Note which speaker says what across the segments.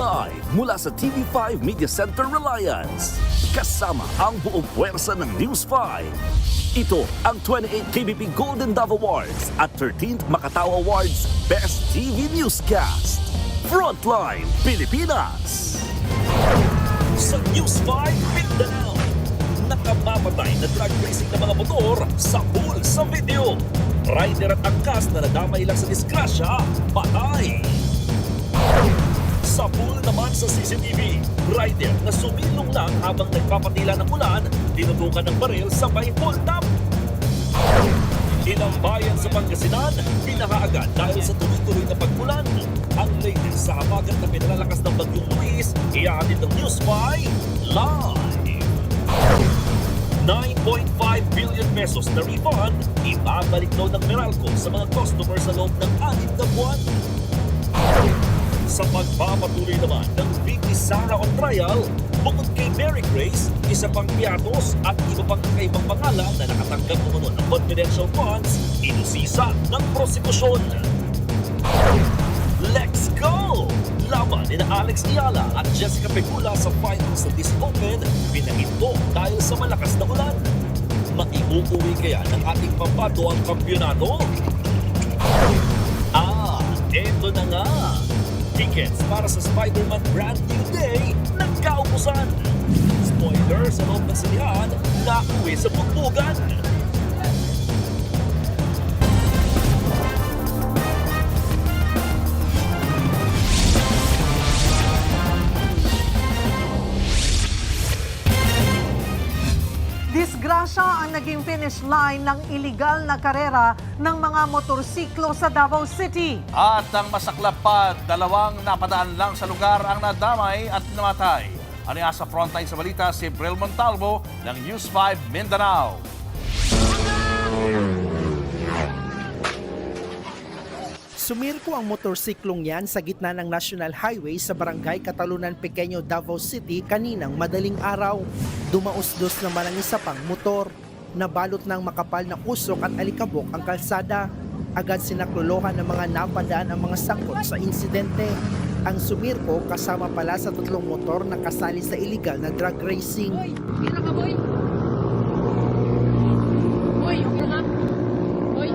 Speaker 1: Live mula sa TV5 Media Center Reliance. Kasama ang buong puwersa ng News 5. Ito ang 28th KBP Golden Dove Awards at 13th Makatao Awards Best TV Newscast. Frontline Pilipinas. Sa News 5 Mindanao, nakamamatay na drag racing ng mga motor sa pool sa video. Rider at angkas na nadamay lang sa disgrasya, patay. Sa pool naman sa CCTV, rider na sumilong lang habang nagpapatila ng ulan, tinutukan ng baril sa may pool top. Ilang bayan sa Pangasinan, pinakaagad dahil sa tuloy-tuloy na pag-ulan. Ang latest sa habagat na pinalalakas ng Bagyong Luis, iyahatid ng News 5 live. 9.5 billion pesos na refund, ibabalik daw ng Meralco sa mga customers sa loob ng 6 na buwan. Sa pagpapatuloy naman ng VP Sara on trial, bukod kay Mary Grace, isa pang piatos at iba pang kakaibang pangalan na nakatanggap umano ng confidential funds, inusisa ng prosekusyon. Let's go! Laban ni Alex Iala at Jessica Pegula sa finals sa This Open, pinahinto dahil sa malakas na ulan. Maiuuwi kaya ng ating pambato ang kampyonato? Eto na nga! Tickets para sa Spider-Man Brand New Day nagkaubusan. Spoiler sa loob ng sinihan, nauwi sa bugbugan.
Speaker 2: Disgrasya ang naging finish line ng iligal na karera ng mga motorsiklo sa Davao City.
Speaker 3: At ang masaklap pa, 2 napadaan lang sa lugar ang nadamay at namatay. Ano sa frontline sa balita si Bril Montalvo ng News 5 Mindanao.
Speaker 4: Sumirko ang motorsiklong yan sa gitna ng National Highway sa Barangay Catalunan Pequeño, Davao City kaninang madaling araw. Dumausdos naman ang isa pang motor. Nabalot ng makapal na usok at alikabok ang kalsada. Agad sinaklolohan ng mga napadaan ang mga sangkot sa insidente. Ang sumirko kasama pala sa 3 motor na kasali sa illegal na drug racing.
Speaker 5: Boy, tira ka boy. Boy, okay lang. Boy.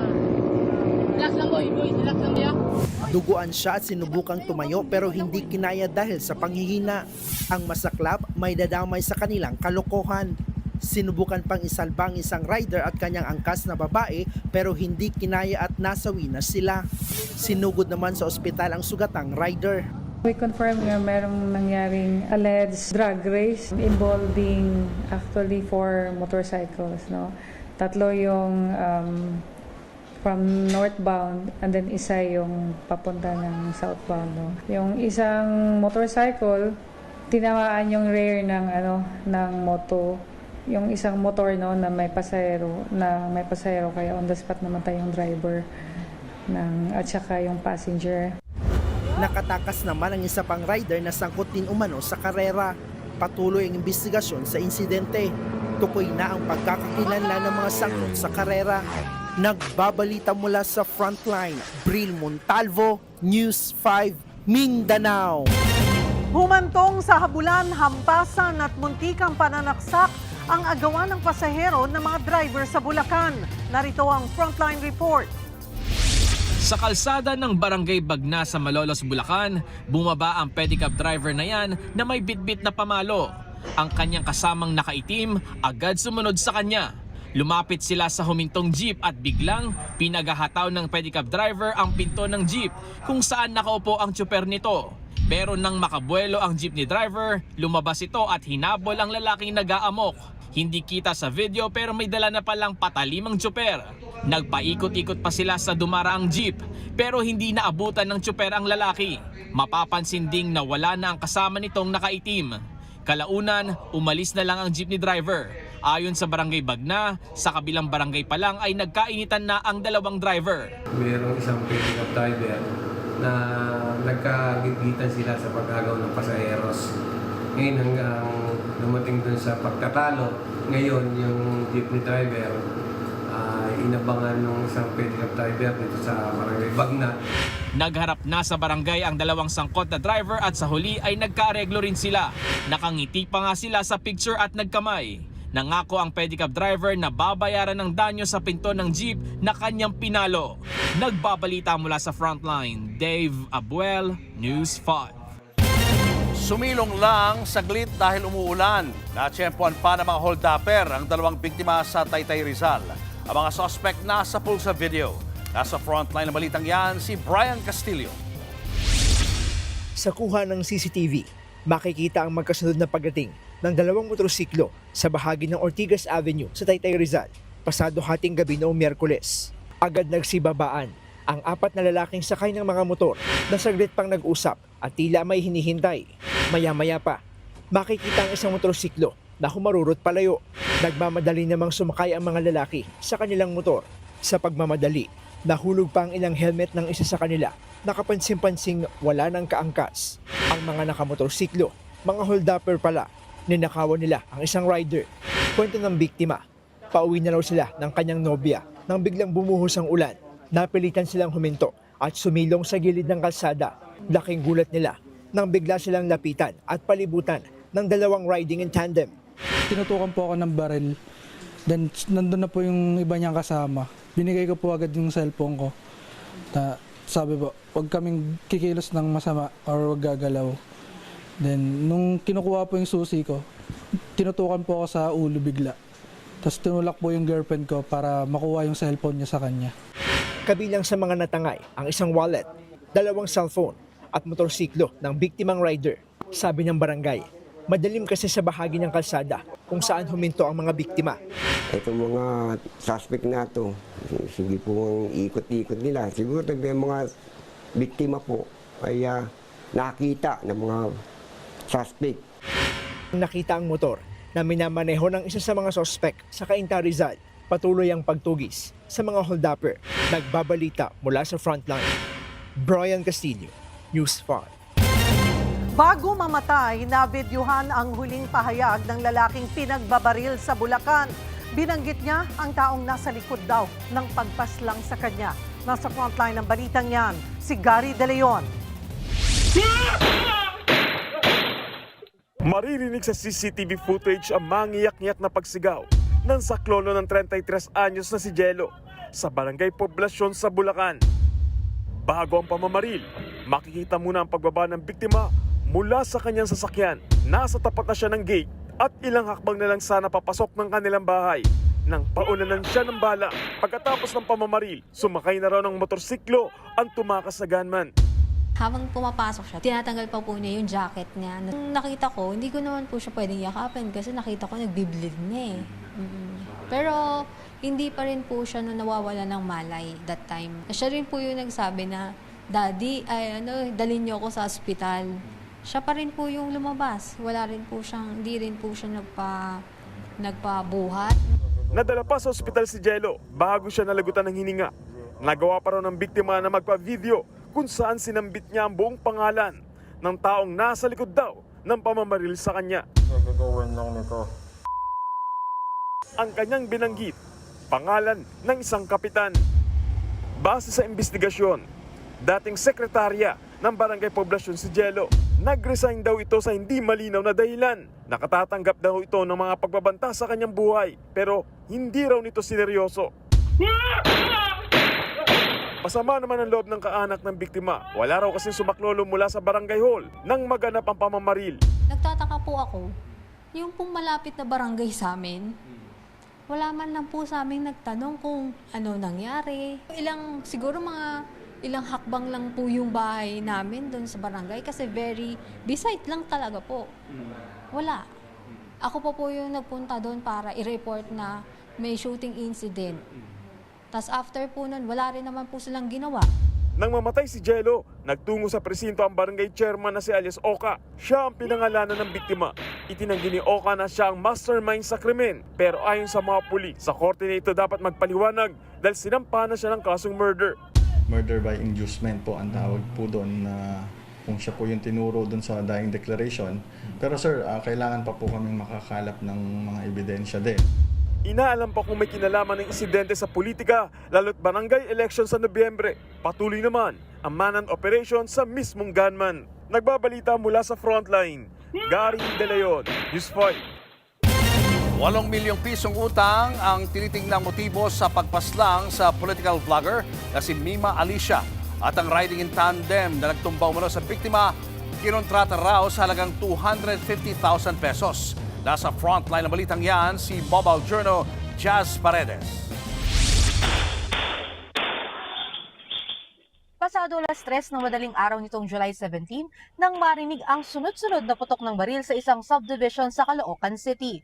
Speaker 5: Relax lang boy, relax lang niya.
Speaker 4: Duguan siya at sinubukang tumayo pero hindi kinaya dahil sa panghihina. Ang masaklap, may dadamay sa kanilang kalokohan. Sinubukan pang isalba ang isang rider at kanyang angkas na babae pero hindi kinaya at nasawi na sila. Sinugod naman sa ospital ang sugatang rider.
Speaker 6: We confirm nga merong nangyaring alleged drug race involving actually 4 motorcycles. No? 3 yung from northbound and then isa yung papunta ng southbound. No? Yung isang motorcycle, tinamaan yung rear ng moto. Yung isang motor na may pasahero kaya on the spot namatay yung driver at saka yung passenger.
Speaker 4: Nakatakas naman ang isa pang rider na sangkot din umano sa karera. Patuloy ang investigasyon sa insidente. Tukoy na ang pagkakakilanlan ng mga sangkot sa karera. Nagbabalita mula sa frontline, Bril Montalvo, News 5, Mindanao.
Speaker 2: Humantong sa habulan, hampasan at muntikang pananaksak ang agawan ng pasahero ng mga driver sa Bulacan. Narito ang frontline report.
Speaker 7: Sa kalsada ng Barangay Bagna sa Malolos, Bulacan, bumaba ang pedicab driver na yan na may bitbit na pamalo. Ang kanyang kasamang nakaitim agad sumunod sa kanya. Lumapit sila sa humintong jeep at biglang pinagahataw ng pedicab driver ang pinto ng jeep kung saan nakaupo ang tsuper nito. Pero nang makabuelo ang jeepney driver, lumabas ito at hinabol ang lalaking nag-aamok. Hindi kita sa video pero may dala na palang patalimang tsuper. Nagpaikot-ikot pa sila sa dumaraang jeep pero hindi naabutan ng tsuper ang lalaki. Mapapansin ding nawala na ang kasama nitong nakaitim. Kalaunan, umalis na lang ang jeepney driver. Ayon sa Barangay Bagna, sa kabilang barangay pa lang ay nagkainitan na ang 2 driver.
Speaker 8: Mayroong isang pickup driver na nagkagigitan sila sa pag-agaw ng pasaheros. Ngayon hanggang dumating dun sa pagtatalo, ngayon yung jeepney driver inabangan ng isang pedicab driver dito sa Barangay Bagnat.
Speaker 7: Nagharap na sa barangay ang dalawang sangkot na driver at sa huli ay nagkaareglo rin sila. Nakangiti pa nga sila sa picture at nagkamay. Nangako ang pedicab driver na babayaran ng danyo sa pinto ng jeep na kanyang pinalo. Nagbabalita mula sa Frontline, Dave Abuel, News 5.
Speaker 3: Sumilong lang saglit dahil umuulan. Natsyempoan pa ng mga hold-upper ang dalawang biktima sa Taytay Rizal. Ang mga suspect nasa pool sa video. Nasa frontline ng balitang yan si Brian Castillo.
Speaker 9: Sa kuha ng CCTV, makikita ang magkasunod na pagdating ng dalawang motorsiklo sa bahagi ng Ortigas Avenue sa Taytay Rizal, pasado hating gabi noong Miyerkules. Agad nagsibabaan ang 4 na lalaking sakay ng mga motor na saglit pang nag-usap at tila may hinihintay. Maya-maya pa, makikita ang isang motorsiklo na humarurot palayo. Nagmamadali namang sumakay ang mga lalaki sa kanilang motor. Sa pagmamadali, nahulog pa ang ilang helmet ng isa sa kanila. Nakapansin-pansing wala ng kaangkas. Ang mga nakamotorsiklo, mga hold-upper pala. Ninakawan nila ang isang rider. Kwento ng biktima, pauwi na raw sila ng kanyang nobya nang biglang bumuhos ang ulan. Napilitan silang huminto at sumilong sa gilid ng kalsada. Laking gulat nila nang bigla silang lapitan at palibutan ng dalawang riding in tandem.
Speaker 10: Tinutukan po ako ng baril. Then nandun na po yung iba niyang kasama. Binigay ko po agad yung cellphone ko. Na sabi po, huwag kaming kikilos ng masama or huwag gagalaw. Then nung kinukuha po yung susi ko, tinutukan po ako sa ulo bigla. Tapos tinulak po yung girlfriend ko para makuha yung cellphone niya sa kanya.
Speaker 9: Kabilang sa mga natangay ang isang wallet, 2 cellphone at motorsiklo ng biktimang rider. Sabi ng barangay, madilim kasi sa bahagi ng kalsada kung saan huminto ang mga biktima.
Speaker 11: Itong mga suspect na ito, sige po ang ikot-ikot nila. Siguro yung mga biktima po ay nakita ng mga suspect.
Speaker 9: Nakita ang motor na minamaneho ng isa sa mga suspect sa Cainta Rizal. Patuloy ang pagtugis sa mga hold-upper. Nagbabalita mula sa Frontline. Brian Castillo, News 5.
Speaker 2: Bago mamatay, nabidyuhan ang huling pahayag ng lalaking pinagbabaril sa Bulacan. Binanggit niya ang taong nasa likod daw ng pagpaslang sa kanya. Nasa frontline ng balitang yan, si Gary De Leon.
Speaker 12: Maririnig sa CCTV footage ang mangiyak-ngiyak na pagsigaw ng saklolo ng 33 anyos na si Jello sa Barangay Poblasyon sa Bulacan. Bago ang pamamaril, makikita muna ang pagbaba ng biktima mula sa kanyang sasakyan. Nasa tapat na siya ng gate at ilang hakbang na lang sana papasok ng kanilang bahay. Nang paunanan siya ng bala, pagkatapos ng pamamaril, sumakay na raw ng motorsiklo ang tumakas sa gunman.
Speaker 13: Habang pumapasok siya, tinatanggal pa po niya yung jacket niya. Nung nakita ko, hindi ko naman po siya pwedeng yakapin kasi nakita ko nagbiblid na eh. Pero hindi pa rin po siya nawawala ng malay that time. Siya rin po yung nagsabi na, Daddy, dalhin niyo ako sa ospital. Siya pa rin po yung lumabas. Hindi rin po siya nagpabuhat.
Speaker 12: Nadala pa sa ospital si Jello bago siya nalagutan ng hininga. Nagawa pa raw ng biktima na magpa-video kung saan sinambit niya ang buong pangalan ng taong nasa likod daw ng pamamaril sa kanya.
Speaker 14: Gagawin lang nito.
Speaker 12: Ang kanyang binanggit, pangalan ng isang kapitan. Base sa investigasyon, dating sekretarya ng Barangay Poblasyon si Jello, nag-resign daw ito sa hindi malinaw na dahilan. Nakatatanggap daw ito ng mga pagbabanta sa kanyang buhay, pero hindi raw nito sineryoso. Masama naman ang loob ng kaanak ng biktima. Wala raw kasing sumaklolo mula sa barangay hall nang maganap ang pamamaril.
Speaker 13: Nagtataka po ako, yung pong malapit na barangay sa amin, wala man lang po sa amin nagtanong kung ano nangyari. Siguro mga ilang hakbang lang po yung bahay namin doon sa barangay kasi very beside lang talaga po. Wala. Ako po yung nagpunta doon para i-report na may shooting incident. Tapos after po nun, wala rin naman po silang ginawa.
Speaker 12: Nang mamatay si Jello, nagtungo sa presinto ang barangay chairman na si alias Oka. Siya ang pinangalanan ng biktima. Itinanggi ni Oka na siya ang mastermind sa krimen. Pero ayon sa mga pulis, sa korte na ito dapat magpaliwanag dahil sinampahan na siya ng kasong murder.
Speaker 14: Murder by inducement po ang tawag po doon na kung siya po yung tinuro doon sa dying declaration. Pero sir, kailangan pa po kaming makakalap ng mga ebidensya din.
Speaker 12: Inaalam pa kung may kinalaman ng insidente sa politika, lalo't barangay election sa Nobyembre. Patuloy naman ang man-hunt operation sa mismong gunman. Nagbabalita mula sa frontline, Gary De Leon, News 5.
Speaker 3: 8 milyong pisong utang ang tinitingnang motibo sa pagpaslang sa political vlogger na si Mima Alicia. At ang riding in tandem na nagtumbaw mula sa biktima, kinontrata raw sa halagang 250,000 pesos. Nasa frontline ng balitang yan, si Mobile Journal Jazz Paredes.
Speaker 15: Pasado alas 3 ng madaling araw nitong July 17, nang marinig ang sunod-sunod na putok ng baril sa isang subdivision sa Caloocan City.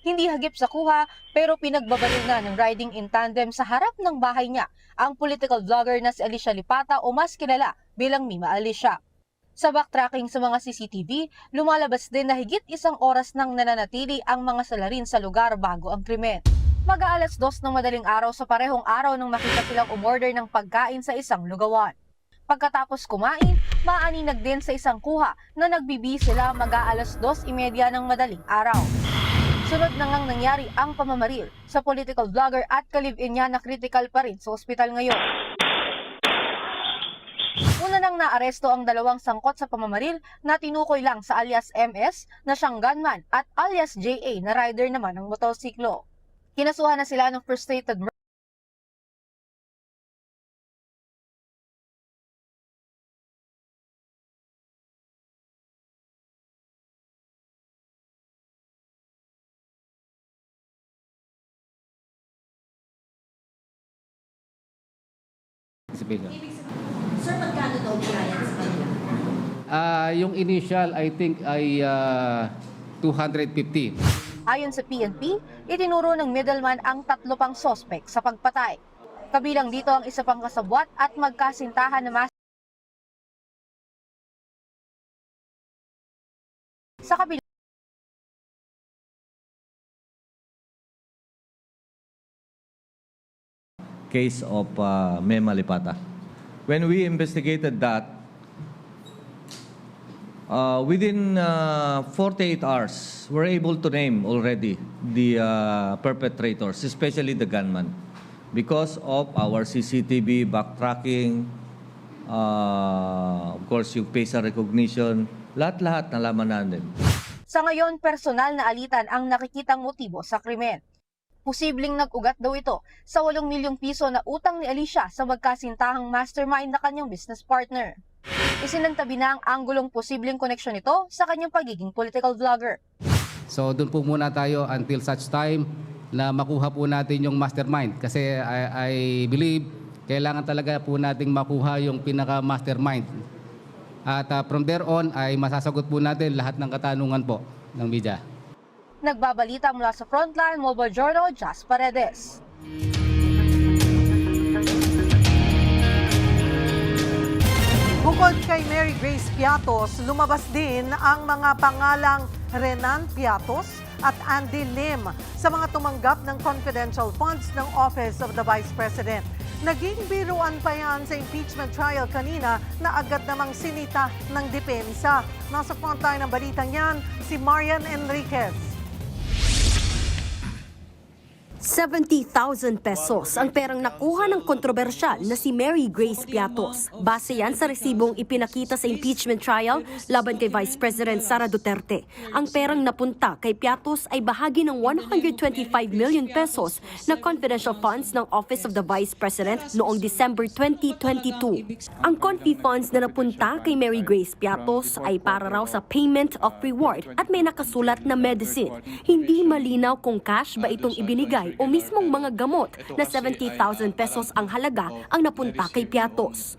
Speaker 15: Hindi hagip sa kuha, pero pinagbabaril na ng riding in tandem sa harap ng bahay niya ang political vlogger na si Alicia Lipata o mas kilala bilang Mima Alicia. Sa backtracking sa mga CCTV, lumalabas din na higit 1 oras nang nananatili ang mga salarin sa lugar bago ang krimen. Mag-aalas 2 ng madaling araw sa parehong araw nang makita silang umorder ng pagkain sa isang lugawan. Pagkatapos kumain, maaninag din sa isang kuha na nagbibi sila mag-aalas 2:30 ng madaling araw. Sunod na ngang nangyari ang pamamaril sa political vlogger at kalib-in niya na critical pa rin sa ospital ngayon. Una nang naaresto ang 2 sangkot sa pamamaril na tinukoy lang sa alias MS na siyang gunman at alias JA na rider naman ng motorsiklo. Kinasuhan na sila ng frustrated murder.
Speaker 5: Sir, magkano daw binayad sa kanila?
Speaker 16: Yung initial, I think, ay 250.
Speaker 15: Ayon sa PNP, itinuro ng middleman ang 3 pang sospek sa pagpatay. Kabilang dito ang isa pang kasabwat at magkasintahan na sa kabilang
Speaker 17: case of Mema Lipata. When we investigated that, within 48 hours, we're able to name already the perpetrators, especially the gunman. Because of our CCTV backtracking, of course, yung facial recognition, lahat-lahat nalaman natin.
Speaker 15: Sa ngayon, personal na alitan ang nakikitang motibo sa krimen. Posibleng nag-ugat daw ito sa 8 milyong piso na utang ni Alicia sa magkasintahang mastermind na kanyang business partner. Isinantabi na ang anggulong posibleng koneksyon nito sa kanyang pagiging political vlogger.
Speaker 16: So doon po muna tayo until such time na makuha po natin yung mastermind. Kasi I believe kailangan talaga po nating makuha yung pinaka-mastermind. At from there on ay masasagot po natin lahat ng katanungan po ng media.
Speaker 15: Nagbabalita mula sa Frontline Mobile Journal, Jazz Paredes.
Speaker 2: Bukod kay Mary Grace Piatos, lumabas din ang mga pangalang Renan Piatos at Andy Lim sa mga tumanggap ng confidential funds ng Office of the Vice President. Naging biruan pa yan sa impeachment trial kanina na agad namang sinita ng depensa. Nasa frontline ng balitang yan, si Marian Enriquez.
Speaker 18: 70,000 pesos ang perang nakuha ng kontrobersyal na si Mary Grace Piatos. Base yan sa resibong ipinakita sa impeachment trial laban kay Vice President Sara Duterte. Ang perang napunta kay Piatos ay bahagi ng 125 million pesos na confidential funds ng Office of the Vice President noong December 2022. Ang confi funds na napunta kay Mary Grace Piatos ay para raw sa payment of reward at may nakasulat na medicine. Hindi malinaw kung cash ba itong ibinigay o mismong mga gamot na 70,000 pesos ang halaga ang napunta kay Piatos.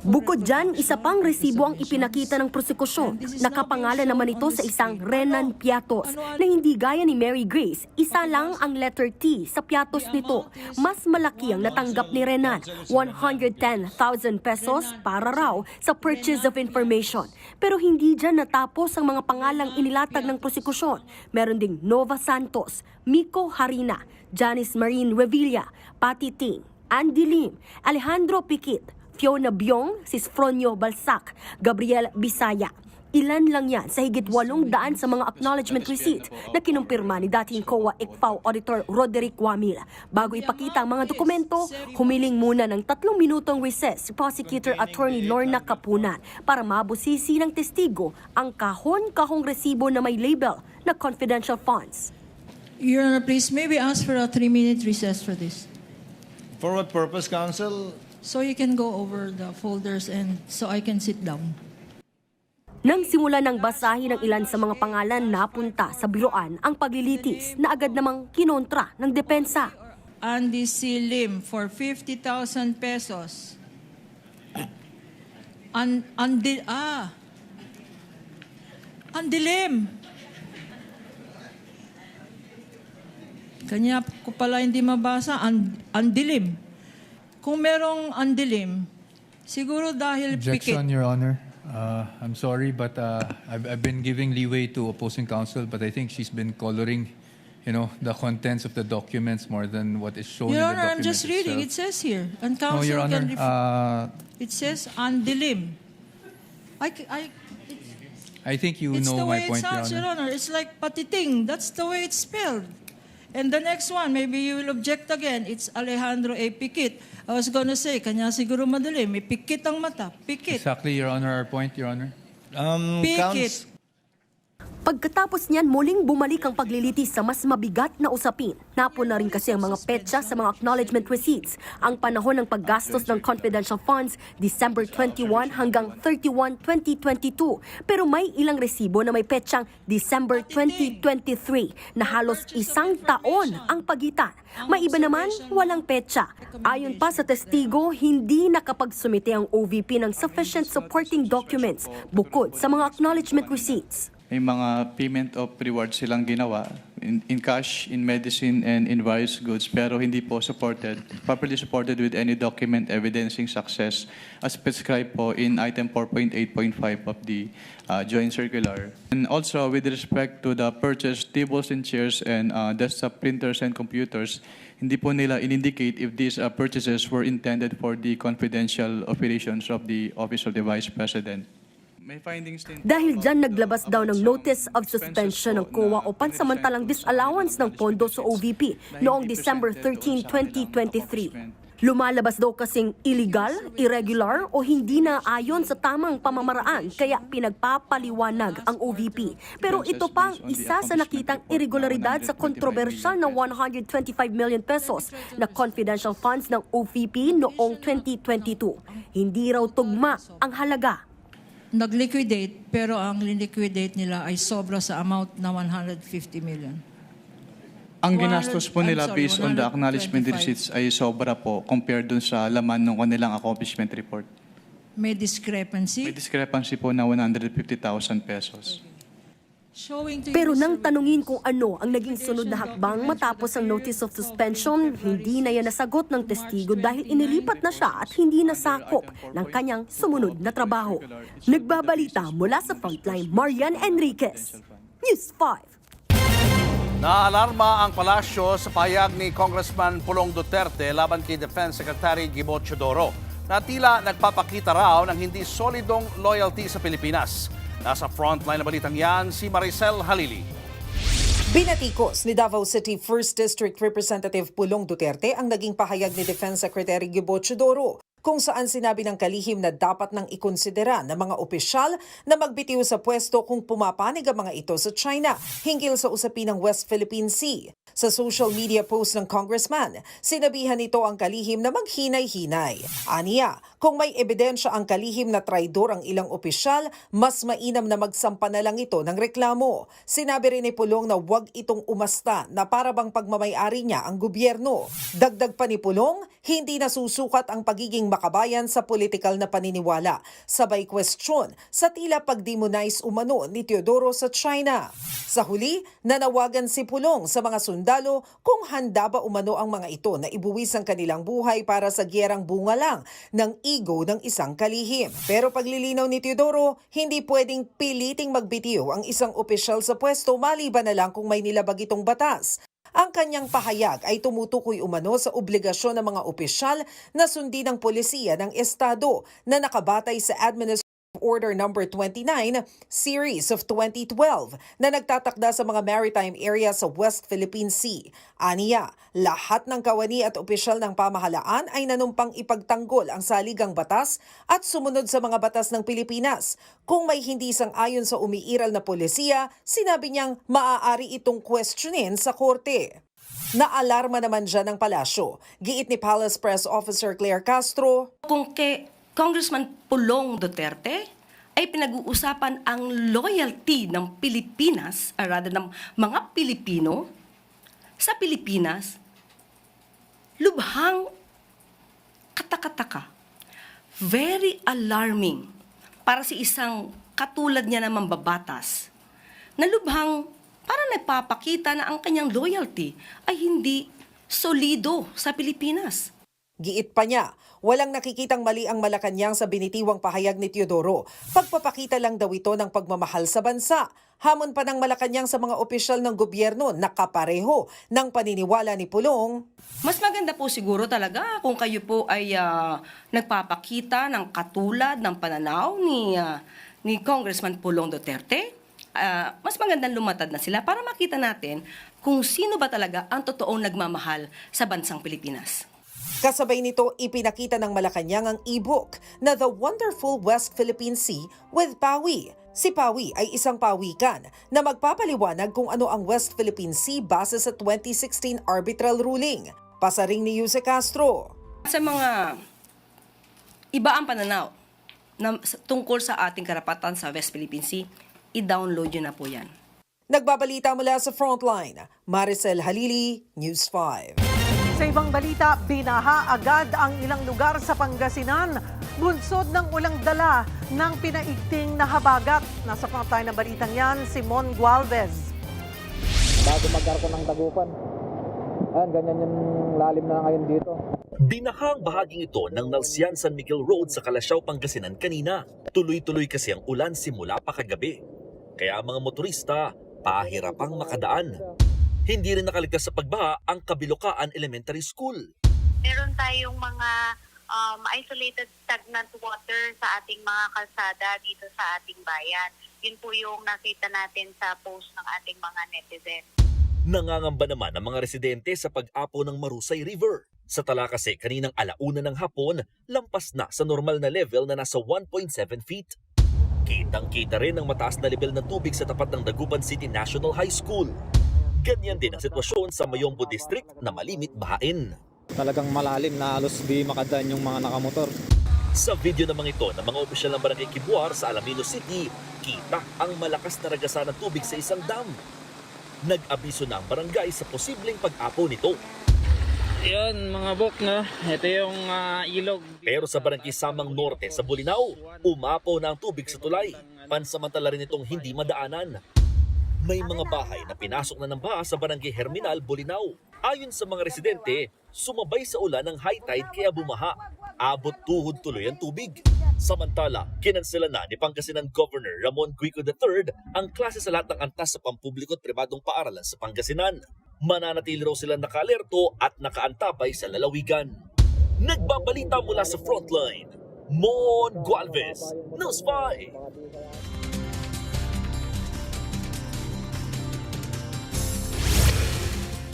Speaker 18: Bukod dyan, isa pang resibo ang ipinakita ng prosekusyon. Nakapangalan naman ito sa isang Renan Piatos na hindi gaya ni Mary Grace. Isa lang ang letter T sa Piatos nito. Mas malaki ang natanggap ni Renan, 110,000 pesos para raw sa purchase of information. Pero hindi dyan natapos ang mga pangalang inilatag ng prosekusyon. Meron ding Nova Santos, Miko Harina, Janice Marine Revilla, Patty Ting, Andy Lim, Alejandro Piquit, Fiona Biong, Sisfronio Balsac, Gabriel Bisaya, Ilan lang yan sa higit 800 sa mga acknowledgement receipt na kinumpirma ni dating COA ICFAO Auditor Roderick Wamil. Bago ipakita ang mga dokumento, humiling muna ng 3 minutong recess si Prosecutor Attorney Lorna Kapunan para mabusisi ng testigo ang kahon-kahong resibo na may label na confidential funds.
Speaker 19: Your Honor, please, may we ask for a 3-minute recess for this?
Speaker 14: For what purpose, counsel?
Speaker 19: So you can go over the folders and so I can sit down.
Speaker 18: Nang simula ng basahin ng ilan sa mga pangalan napunta sa biroan ang paglilitis na agad namang kinontra ng depensa.
Speaker 19: Andy C. Lim for 50,000 pesos. Andy Lim. Kanya ko pala hindi mabasa. Andilim. Kung merong andilim, siguro dahil
Speaker 20: Objection,
Speaker 19: pikit.
Speaker 20: Your Honor. I'm sorry, but I've been giving leeway to opposing counsel, but I think she's been coloring, the contents of the documents more than what is shown
Speaker 19: Your
Speaker 20: in the
Speaker 19: Honor,
Speaker 20: document
Speaker 19: I'm just reading. It
Speaker 20: itself.
Speaker 19: says here. And
Speaker 20: No,
Speaker 19: counsel
Speaker 20: Your
Speaker 19: can
Speaker 20: Honor.
Speaker 19: It says andilim.
Speaker 20: I think you
Speaker 19: It's
Speaker 20: know
Speaker 19: the
Speaker 20: my
Speaker 19: way
Speaker 20: point,
Speaker 19: it sounds, Your Honor. It's like patiting. That's the way it's spelled. And the next one, maybe you will object again. It's Alejandro A. Pikit. I was gonna say, kanya siguro madali. May pikit ang mata. Pikit.
Speaker 20: Exactly, Your Honor, our point, Your Honor.
Speaker 19: Pikit.
Speaker 18: Pagkatapos niyan, muling bumalik ang paglilitis sa mas mabigat na usapin. Napon na rin kasi ang mga petsa sa mga acknowledgement receipts. Ang panahon ng paggastos ng confidential funds, December 21 hanggang 31, 2022. Pero may ilang resibo na may petsang December 2023 na halos 1 taon ang pagitan. May iba naman, walang petsa. Ayon pa sa testigo, hindi nakapagsumite ang OVP ng sufficient supporting documents bukod sa mga acknowledgement receipts.
Speaker 14: May mga payment of rewards silang ginawa in cash, in medicine, and in various goods, pero hindi po properly supported with any document evidencing success as prescribed po in item 4.8.5 of the joint circular. And also, with respect to the purchased tables and chairs and desktop printers and computers, hindi po nila in-indicate if these purchases were intended for the confidential operations of the Office of the Vice President. May findings din.
Speaker 18: Dahil dyan naglabas daw ng notice of suspension ng COA o pansamantalang disallowance ng pondo sa OVP noong December 13, 2023. Lumalabas daw kasing illegal, irregular o hindi na ayon sa tamang pamamaraan kaya pinagpapaliwanag ang OVP. Pero ito pang isa sa nakitang irregularidad sa kontrobersyal na 125 million pesos na confidential funds ng OVP noong 2022. Hindi raw tugma ang halaga.
Speaker 19: Nag-liquidate, pero ang liquidate nila ay sobra sa amount na 150 million.
Speaker 14: Ang ginastos po nila based on the
Speaker 19: 125.
Speaker 14: acknowledgement receipts ay sobra po compared dun sa laman ng kanilang accomplishment report.
Speaker 19: May discrepancy.
Speaker 14: May discrepancy po na 150,000 pesos.
Speaker 18: Pero nang tanungin kung ano ang naging sunod na hakbang matapos ang notice of suspension, hindi na yan nasagot ng testigo dahil inilipat na siya at hindi nasakop ng kanyang sumunod na trabaho. Nagbabalita mula sa Frontline, Marian Enriquez, News 5.
Speaker 3: Naalarma ang palasyo sa pahayag ni Congressman Pulong Duterte laban kay Defense Secretary Gibo Teodoro na tila nagpapakita raw ng hindi solidong loyalty sa Pilipinas. Nasa frontline na balitang yan, si Maricel Halili.
Speaker 21: Binatikos ni Davao City 1st District Representative Pulong Duterte ang naging pahayag ni Defense Secretary Gibo Teodoro kung saan sinabi ng kalihim na dapat nang ikonsidera ng mga opisyal na magbitiw sa pwesto kung pumapanig ang mga ito sa China hinggil sa usapin ng West Philippine Sea. Sa social media post ng congressman, sinabihan nito ang kalihim na maghinay-hinay. Aniya, kung may ebidensya ang kalihim na traidor ang ilang opisyal, mas mainam na magsampa na lang ito ng reklamo. Sinabi rin ni Pulong na huwag itong umasta na para bang pagmamayari niya ang gobyerno. Dagdag pa ni Pulong, hindi nasusukat ang pagiging makabayan sa politikal na paniniwala. Sabay question sa tila pag-demonize umano ni Teodoro sa China. Sa huli, nanawagan si Pulong sa mga sundalo kung handa ba umano ang mga ito na ibuwis ang kanilang buhay para sa giyerang bunga lang ng ego ng isang kalihim. Pero paglilinaw ni Teodoro, hindi pwedeng piliting magbitiw ang isang opisyal sa pwesto maliban na lang kung may nilabag itong batas. Ang kanyang pahayag ay tumutukoy umano sa obligasyon ng mga opisyal na sundin ng polisiya ng Estado na nakabatay sa Administrative Order No. 29, Series of 2012 na nagtatakda sa mga maritime area sa West Philippine Sea. Aniya, lahat ng kawani at opisyal ng pamahalaan ay nanumpang ipagtanggol ang saligang batas at sumunod sa mga batas ng Pilipinas. Kung may hindi sang-ayon sa umiiral na polisiya, sinabi niyang maaari itong questionin sa korte. Naalarma naman dyan ng palasyo. Giit ni Palace Press Officer Claire Castro,
Speaker 1: kung kay Congressman Pulong Duterte ay pinag-uusapan ang loyalty ng Pilipinas, or rather ng mga Pilipino sa Pilipinas, lubhang katakataka. Very alarming para si isang katulad niya na mambabatas na lubhang para nagpapakita na ang kanyang loyalty ay hindi solido sa Pilipinas.
Speaker 21: Giit pa niya, walang nakikitang mali ang Malacanang sa binitiwang pahayag ni Teodoro. Pagpapakita lang daw ito ng pagmamahal sa bansa. Hamon pa ng Malacanang sa mga opisyal ng gobyerno na kapareho ng paniniwala ni Pulong.
Speaker 1: Mas maganda po siguro talaga kung kayo po ay nagpapakita ng katulad ng pananaw ni Congressman Pulong Duterte. Mas magandang lumatad na sila para makita natin kung sino ba talaga ang totoong nagmamahal sa bansang Pilipinas.
Speaker 21: Kasabay nito, ipinakita ng Malacanang ang e-book na The Wonderful West Philippine Sea with Pawi. Si Pawi ay isang pawikan na magpapaliwanag kung ano ang West Philippine Sea base sa 2016 arbitral ruling. Pasaring ni Jose Castro.
Speaker 1: Sa mga iba ang pananaw na tungkol sa ating karapatan sa West Philippine Sea, i-download nyo na po yan.
Speaker 21: Nagbabalita mula sa Frontline, Maricel Halili, News 5.
Speaker 2: Sa ibang balita, binaha agad ang ilang lugar sa Pangasinan. Bunsod ng ulang dala ng pinaigting na habagat. Nasa Frontline ng balitang yan, Simon Gualvez.
Speaker 22: Bago mag-arko ng Dagupan. Ayan, ganyan yung lalim na ngayon dito.
Speaker 23: Binahang bahaging ito ng Nalsian San Miguel Road sa Calasiao, Pangasinan kanina. Tuloy-tuloy kasi ang ulan simula pa kagabi. Kaya ang mga motorista pahirapang makadaan. Hindi rin nakaligtas sa pagbaha ang Kabilokaan Elementary School.
Speaker 24: Meron tayong mga isolated stagnant water sa ating mga kalsada dito sa ating bayan. Yun po yung nakita natin sa post ng ating mga netizen.
Speaker 23: Nangangamba naman ang mga residente sa pag-apo ng Marusay River. Sa tala kasi kaninang 1:00 ng hapon, lampas na sa normal na level na nasa 1.7 feet. Kitang-kita rin ang mataas na level ng tubig sa tapat ng Dagupan City National High School. Ganyan din ang sitwasyon sa Mayombo District na malimit bahain.
Speaker 22: Talagang malalim na halos di makadaan yung mga nakamotor.
Speaker 23: Sa video namang ito ng mga opisyal ng Barangay Kibuar sa Alaminos City, kita ang malakas na ragasan ng tubig sa isang dam. Nag-abiso na ang barangay sa posibleng pag-apo nito.
Speaker 22: Yun, mga bok, no? Ito yung ilog.
Speaker 23: Pero sa Barangay Samang Norte sa Bolinao, umapaw na ang tubig sa tulay. Pansamantala rin itong hindi madaanan. May mga bahay na pinasok na ng baha sa Barangay Herminal, Bolinao. Ayon sa mga residente, sumabay sa ulan ng high tide kaya bumaha. Abot tuhod tuloy ang tubig. Samantala, kinansela na ni Pangasinan Governor Ramon Guico III ang klase sa lahat ng antas sa pampubliko at pribadong paaralan sa Pangasinan. Mananatili raw sila naka-alerto at nakaantabay sa lalawigan. Nagbabalita mula sa Frontline, Mon Gualvez, News 5.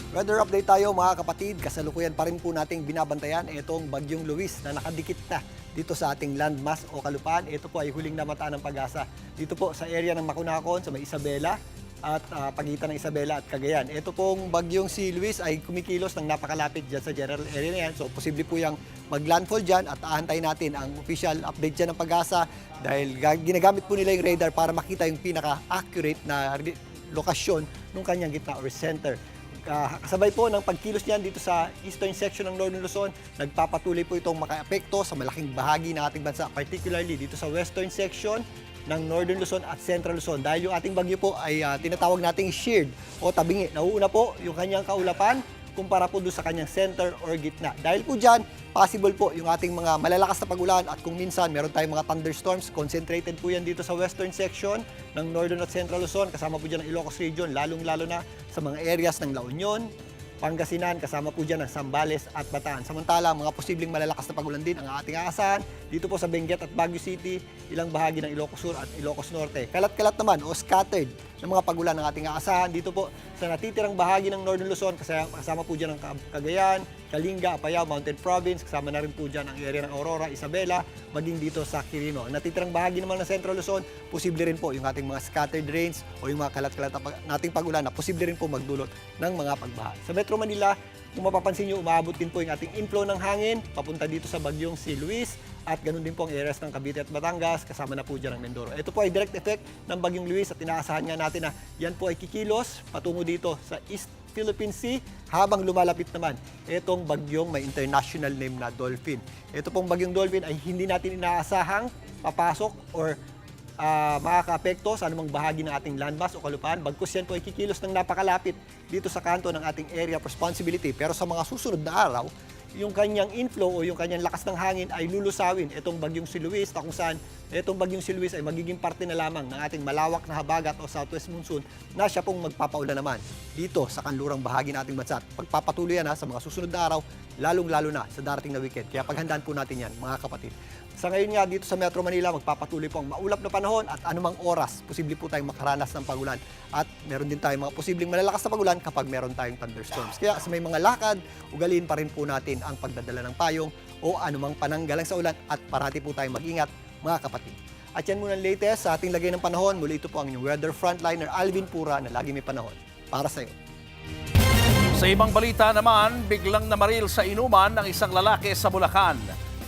Speaker 25: Weather update tayo mga kapatid. Kasalukuyan pa rin po nating binabantayan itong Bagyong Luis na nakadikit na dito sa ating landmass o kalupaan. Ito po ay huling namataan ng pag-asa. Dito po sa area ng Macunacon, sa may Isabela at pagitan ng Isabela at Cagayan. Ito pong Bagyong si Luis ay kumikilos ng napakalapit dyan sa general area na yan. So posible po yung maglandfall dyan at aantayin natin ang official update dyan ng pag-asa dahil ginagamit po nila yung radar para makita yung pinaka-accurate na lokasyon ng kanyang gitna or center. Kasabay po ng pagkilos niyan dito sa eastern section ng Northern Luzon, nagpapatuloy po itong makaapekto sa malaking bahagi ng ating bansa, particularly dito sa western section ng Northern Luzon at Central Luzon. Dahil yung ating bagyo po ay tinatawag nating sheared o tabingi. Nauuna po yung kanyang kaulapan kumpara po doon sa kanyang center or gitna. Dahil po dyan, possible po yung ating mga malalakas na pag-ulan at kung minsan meron tayong mga thunderstorms, concentrated po yan dito sa western section ng Northern at Central Luzon. Kasama po dyan ang Ilocos Region, lalong-lalo na sa mga areas ng La Union, Pangasinan, kasama po dyan ang Zambales at Bataan. Samantala, mga posibleng malalakas na pagulan din ang ating aasahan dito po sa Benguet at Baguio City, ilang bahagi ng Ilocos Sur at Ilocos Norte. Kalat-kalat naman o scattered ng mga pagulan ng ating aasahan dito po sa natitirang bahagi ng Northern Luzon, kasama po dyan ang Cagayan, Kalinga, Apayao, Mountain Province, kasama na rin po dyan ang area ng Aurora, Isabela, maging dito sa Quirino. Ang natitirang bahagi naman ng Central Luzon, posible rin po yung ating mga scattered rains o yung mga kalat-kalat nating pagulan na posible rin po magdulot ng mga pagbaha. Sa Metro Manila, kung mapapansin nyo, umaabot din po yung ating inflow ng hangin papunta dito sa bagyong si Luis at ganun din po ang areas ng Cavite at Batangas, kasama na po dyan ang Mindoro. Ito po ay direct effect ng bagyong Luis at inaasahan nga natin na yan po ay kikilos patungo dito sa East Philippine Sea habang lumalapit naman itong bagyong may international name na Dolphin. Ito pong bagyong Dolphin ay hindi natin inaasahang papasok or makaka-apekto sa anumang bahagi ng ating landmass o kalupaan. Bagkus yan po ay kikilos ng napakalapit dito sa kanto ng ating area of responsibility. Pero sa mga susunod na araw, yung kanyang inflow o yung kanyang lakas ng hangin ay lulusawin itong bagyong si Luis na kung saan itong bagyong si Luis ay magiging parte na lamang ng ating malawak na habagat o southwest monsoon na siya pong magpapaulan naman dito sa kanlurang bahagi ng ating bansa. Pagpapatuloy yan sa mga susunod na araw, lalong-lalo na sa darating na weekend. Kaya paghandaan po natin yan, mga kapatid. Sa ngayon nga dito sa Metro Manila, magpapatuloy po ang maulap na panahon at anumang oras, posible po tayong makaranas ng pagulan. At meron din tayong mga posibleng malalakas na pagulan kapag meron tayong thunderstorms. Kaya sa may mga lakad, ugaliin pa rin po natin ang pagdadala ng payong o anumang pananggalang sa ulan at parati po tayong mag-ingat, mga kapatid. At yan muna ang latest sa ating lagay ng panahon. Muli ito po ang inyong weather frontliner Alvin Pura na lagi may panahon para sa iyo.
Speaker 3: Sa ibang balita naman, biglang namaril sa inuman ng isang lalaki sa Bulacan.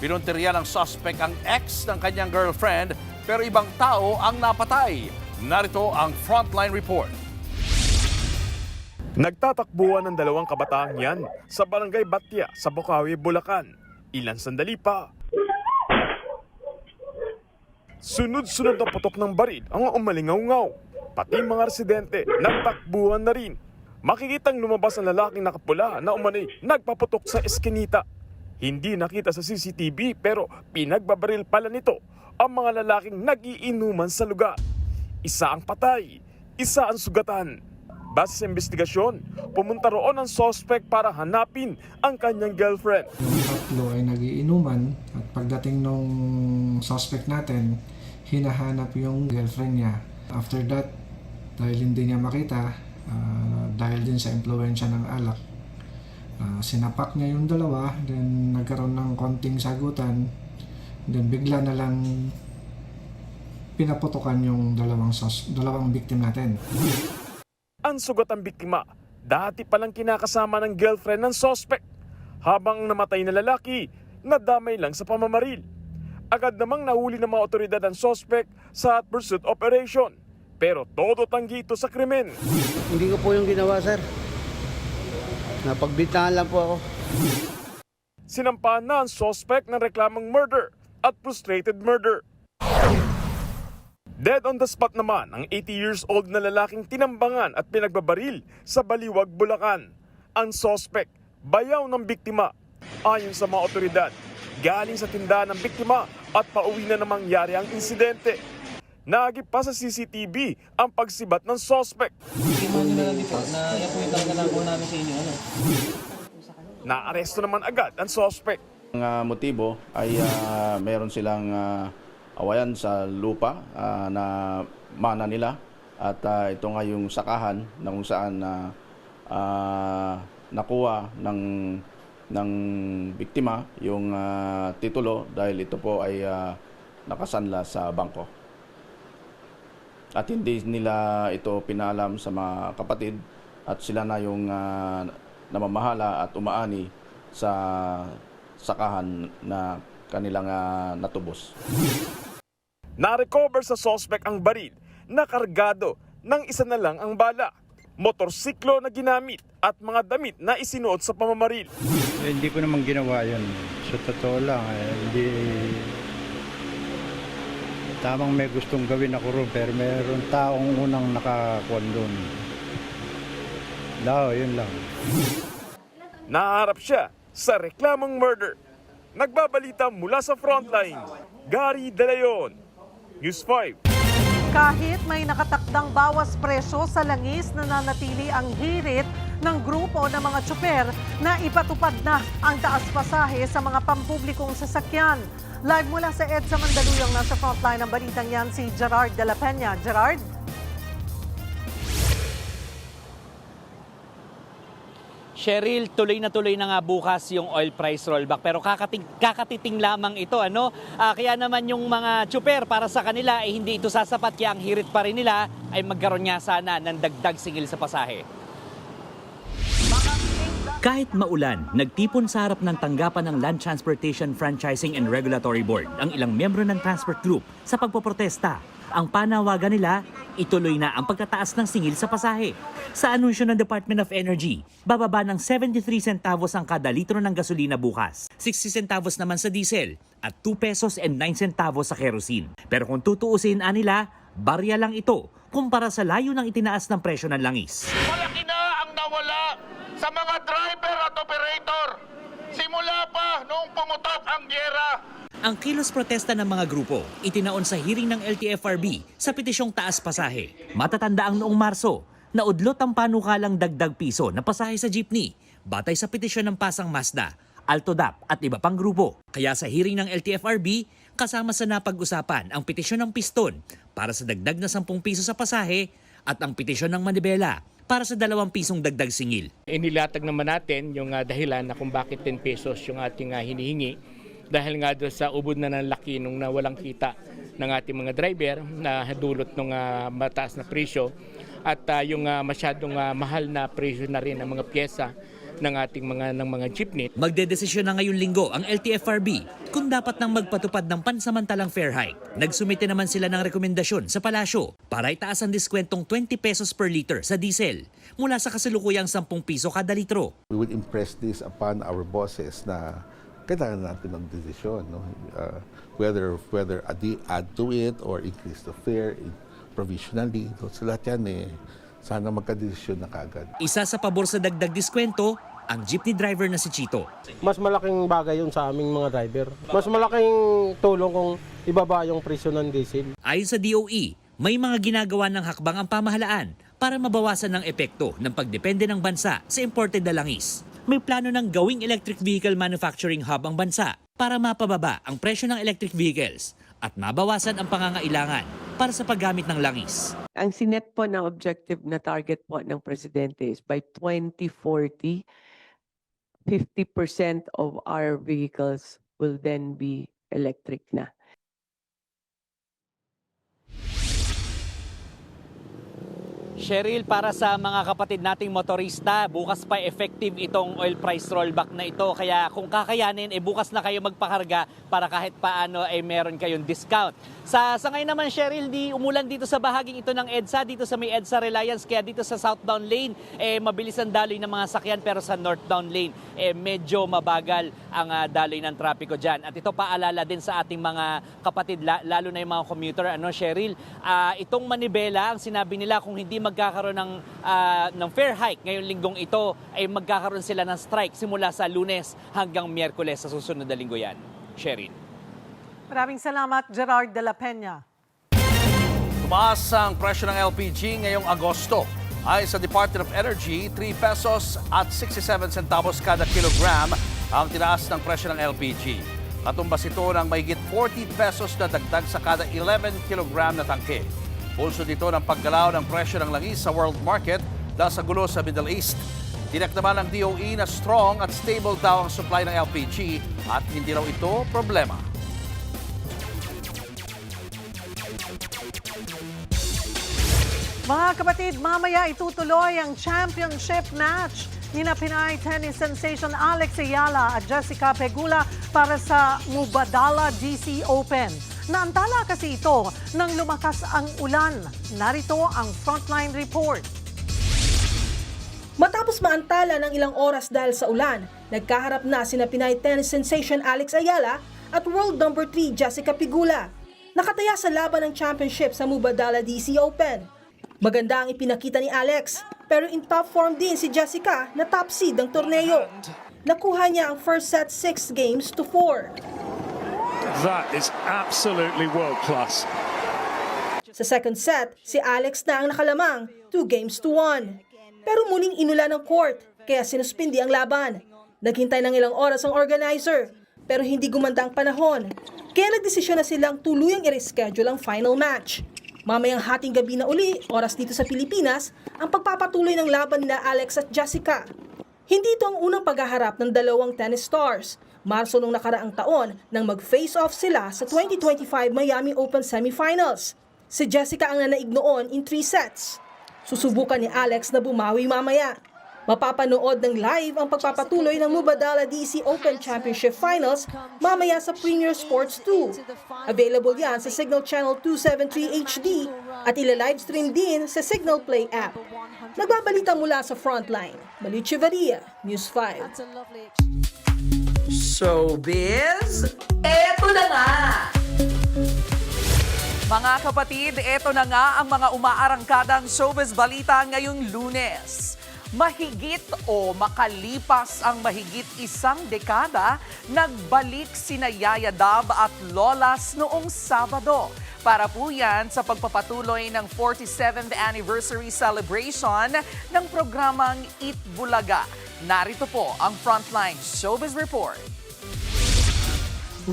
Speaker 3: Pinuntirya ng suspect ang ex ng kanyang girlfriend pero ibang tao ang napatay. Narito ang Frontline Report.
Speaker 12: Nagtatakbuhan ng dalawang kabataang yan sa Barangay Batya sa Bocaue, Bulacan. Ilang sandali pa. Sunod-sunod na putok ng baril ang umalingaw-ngaw. Pati mga residente nagtakbuhan na rin. Makikitang lumabas ang lalaking nakapula na umano'y nagpaputok sa eskinita. Hindi nakita sa CCTV pero pinagbabaril pala nito ang mga lalaking nag-iinuman sa lugar. Isa ang patay, isa ang sugatan. Base sa investigasyon, pumunta roon ang suspect para hanapin ang kanyang girlfriend.
Speaker 4: Yung tatlo ay nagiinuman at pagdating nung suspect natin, hinahanap yung girlfriend niya. After that, dahil hindi niya makita, dahil din sa impluwensya ng alak, sinapak niya yung dalawa, then nagkaroon ng konting sagutan, then bigla na lang pinaputukan yung dalawang victim natin.
Speaker 12: Ang sugatang biktima, dati palang kinakasama ng girlfriend ng suspect, habang namatay na lalaki, nadamay lang sa pamamaril. Agad namang nahuli ng mga otoridad ang suspect sa hot pursuit operation, pero todo tanggi ito sa krimen.
Speaker 6: Hindi ko po yung ginawa, sir. Napagbitahan lang po ako.
Speaker 12: Sinampahan na ang suspect ng reklamang murder at frustrated murder. Dead on the spot naman ang 80 years old na lalaking tinambangan at pinagbabaril sa Baliwag, Bulacan. Ang suspect, bayaw ng biktima. Ayon sa mga otoridad, galing sa tindahan ng biktima at pauwi na namang mangyari ang insidente. Naagip pa sa CCTV ang pagsibat ng suspect. Naaresto naman agad ang suspect.
Speaker 7: Ang motibo ay meron silang awayan sa lupa na mana nila at ito nga yung sakahan na kung saan nakuha ng biktima yung titulo dahil ito po ay nakasanla sa bangko. At hindi nila ito pinalam sa mga kapatid at sila na yung namamahala at umaani sa sakahan na kanilang natubos.
Speaker 12: Na-recover sa suspect ang baril na kargado ng isa na lang ang bala, motorsiklo na ginamit at mga damit na isinuot sa pamamaril.
Speaker 6: Hindi ko naman ginawa yun. Sa totoo lang, hindi... Tamang may gustong gawin ako ron, pero mayroon taong unang nakakuan doon. Yun lang.
Speaker 12: Naharap siya sa reklamang murder. Nagbabalita mula sa Frontline, Gary De Leon, News 5.
Speaker 2: Kahit may nakatakdang bawas presyo sa langis, nananatili ang hirit ng grupo ng mga tsoper na ipatupad na ang taas pasahe sa mga pampublikong sasakyan. Live mula sa EDSA Mandaluyong, nasa frontline ng balitang yan si Gerard de la Peña. Gerard?
Speaker 8: Cheryl, tuloy na nga bukas yung oil price rollback pero kakatiting lamang ito, ano? Kaya naman yung mga tsuper para sa kanila ay hindi ito sasapat, kaya ang hirit pa rin nila ay magkaroon nga sana ng dagdag singil sa pasahe.
Speaker 9: Kahit maulan, nagtipon sa harap ng tanggapan ng Land Transportation Franchising and Regulatory Board ang ilang miyembro ng transport group sa pagpoprotesta. Ang panawagan nila, ituloy na ang pagtataas ng singil sa pasahe. Sa anunsyo ng Department of Energy, bababa ng 73 centavos ang kada litro ng gasolina bukas, 60 centavos naman sa diesel at 2 pesos and 9 centavos sa kerosene. Pero kung tutuusin nila, barya lang ito kumpara sa layo ng itinaas ng presyo ng langis.
Speaker 10: Malaki na ang nawala sa mga driver at operator simula pa noong pumutok ang gyera.
Speaker 9: Ang kilos protesta ng mga grupo, itinaon sa hearing ng LTFRB sa petisyong taas pasahe. Matatanda ang noong Marso, naudlot ang panukalang dagdag piso na pasahe sa jeepney, batay sa petisyon ng Pasang Mazda, Altodap at iba pang grupo. Kaya sa hearing ng LTFRB, kasama sa napag-usapan ang petisyon ng Piston para sa dagdag na 10 piso sa pasahe at ang petisyon ng Manibela para sa 2 pisong dagdag singil.
Speaker 11: Inilatag naman natin yung dahilan na kung bakit 10 pesos yung ating hinihingi. Dahil nga doon sa ubod na ng laki nung nawalang kita ng ating mga driver na dulot ng mataas na presyo at yung masyadong mahal na presyo na rin ng mga pyesa ng ating mga jeepney.
Speaker 9: Magdedesisyon na ngayong linggo ang LTFRB kung dapat nang magpatupad ng pansamantalang fare hike. Nagsumite naman sila ng rekomendasyon sa palasyo para itaas ang diskwentong 20 pesos per liter sa diesel mula sa kasalukuyang 10 piso kada litro.
Speaker 13: We would impress this upon our bosses na kailangan natin ng desisyon, no? Whether add to it or increase the fare provisionally. So lahat yan sana magka-desisyon na kagad.
Speaker 9: Isa sa pabor sa dagdag diskwento, ang jeepney driver na si Chito.
Speaker 26: Mas malaking bagay yun sa aming mga driver. Mas malaking tulong kung ibaba yung presyo ng diesel.
Speaker 9: Ayon sa DOE, may mga ginagawa ng hakbang ang pamahalaan para mabawasan ang epekto ng pagdepende ng bansa sa imported na langis. May plano ng gawing electric vehicle manufacturing hub ang bansa para mapababa ang presyo ng electric vehicles at mabawasan ang pangangailangan para sa paggamit ng langis.
Speaker 27: Ang sinet po na objective na target po ng Presidente is by 2040, 50% of our vehicles will then be electric na.
Speaker 8: Cheryl, para sa mga kapatid nating motorista, bukas pa effective itong oil price rollback na ito. Kaya kung kakayanin, bukas na kayo magpakarga para kahit paano meron kayong discount. Sa ngayon naman, Cheryl, di umulan dito sa bahaging ito ng EDSA, dito sa may EDSA Reliance. Kaya dito sa southbound lane, mabilis ang daloy ng mga sakyan. Pero sa northbound lane, medyo mabagal ang daloy ng trapiko dyan. At ito paalala din sa ating mga kapatid, lalo na yung mga commuter, Cheryl. Itong Manibela, ang sinabi nila kung hindi magkakaroon ng fare hike ngayong linggong ito, ay magkakaroon sila ng strike simula sa Lunes hanggang Miyerkules sa susunod na linggo yan. Cheryl.
Speaker 2: Maraming salamat, Gerard de la Peña.
Speaker 3: Tumaas ang presyo ng LPG ngayong Agosto. Ayon sa Department of Energy, 3 pesos at 67 centavos kada kilogram ang tinaas ng presyo ng LPG. Katumbas ito ng mahigit 40 pesos na dagdag sa kada 11 kilogram na tangke. Pulso dito ng paggalaw ng presyo ng langis sa world market dahil sa gulo sa Middle East. Tiyak naman ng DOE na strong at stable daw ang supply ng LPG at hindi raw ito problema.
Speaker 2: Mga kapatid, mamaya itutuloy ang championship match ni Pinay tennis sensation Alex Ayala at Jessica Pegula para sa Mubadala DC Open. Naantala kasi ito nang lumakas ang ulan. Narito ang Frontline Report.
Speaker 28: Matapos maantala ng ilang oras dahil sa ulan, nagkaharap na sina Pinay tennis sensation Alex Ayala at world number 3 Jessica Pegula. Nakataya sa laban ng championship sa Mubadala DC Open. Maganda ang ipinakita ni Alex, pero in top form din si Jessica na top seed ng torneo. Nakuha niya ang first set 6 games to 4.
Speaker 12: That is absolutely world class.
Speaker 28: Sa second set, si Alex na ang nakalamang 2 games to 1. pero muling inula ng court kaya sinuspindi ang laban. Naghintay ng ilang oras ang organizer pero hindi gumanda ang panahon. Kaya nagdesisyon na silang tuluyang i-reschedule ang final match. Mamayang hating gabi na uli, oras dito sa Pilipinas, ang pagpapatuloy ng laban na Alex at Jessica. Hindi ito ang unang paghaharap ng dalawang tennis stars. Marso nung nakaraang taon nang mag-face off sila sa 2025 Miami Open semifinals. Si Jessica ang nanaig noon in 3 sets. Susubukan ni Alex na bumawi mamaya. Mapapanood ng live ang pagpapatuloy ng Mubadala DC Open Championship Finals mamaya sa Premier Sports 2. Available yan sa Signal Channel 273 HD at ila-livestream din sa Signal Play app. Nagbabalita mula sa Frontline, Maliu Chivaria, News 5.
Speaker 5: Showbiz, eto na nga! Mga kapatid, eto na nga ang mga umaarangkadang showbiz balita ngayong Lunes. Mahigit o makalipas ang mahigit isang dekada, nagbalik sina Yaya Dab at Lolas noong Sabado. Para po yan sa pagpapatuloy ng 47th anniversary celebration ng programang Eat Bulaga. Narito po ang Frontline Showbiz Report.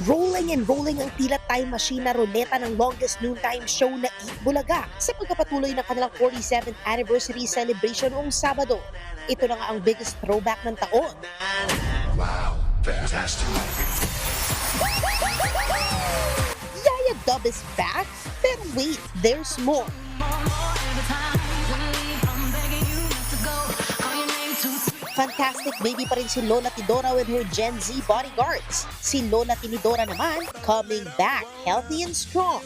Speaker 14: Rolling and rolling ang tila time machine na ruleta ng longest noontime show na Eat Bulaga sa pagpapatuloy ng kanilang 47th anniversary celebration noong Sabado. Ito na nga ang biggest throwback ng taon.
Speaker 10: Wow, fantastic.
Speaker 14: Yaya Dub is back, pero wait, there's more. Fantastic baby pa rin si Lola Tidora with her Gen Z bodyguards. Si Lola Tinidora naman, coming back, healthy and strong.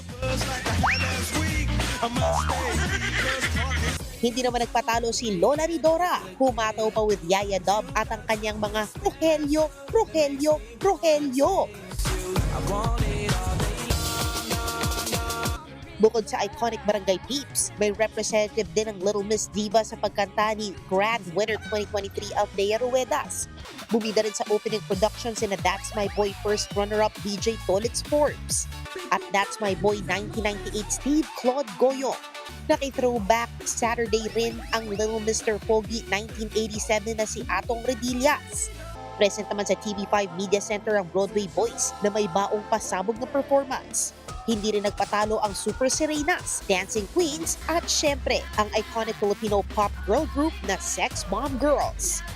Speaker 14: Hindi naman nagpatalo si Lola Ridora. Humataw pa with Yaya Dub at ang kanyang mga Rogelio, Rogelio, Rogelio. Bukod sa iconic Barangay Peeps, may representative din ng Little Miss Diva sa pagkanta ni Grand Winner 2023 Althea Ruedas. Bumida rin sa opening production sina That's My Boy first runner-up DJ Tolitz Forbes at That's My Boy 1998 Steve Claude Goyo. Naki-throwback Saturday rin ang Little Mr. Pogi 1987 na si Atong Redillas. Present naman sa TV5 Media Center ang Broadway Boys na may baong pasabog na performance. Hindi rin nagpatalo ang Super Serenas, Dancing Queens at syempre ang iconic Filipino pop girl group na Sex Bomb Girls.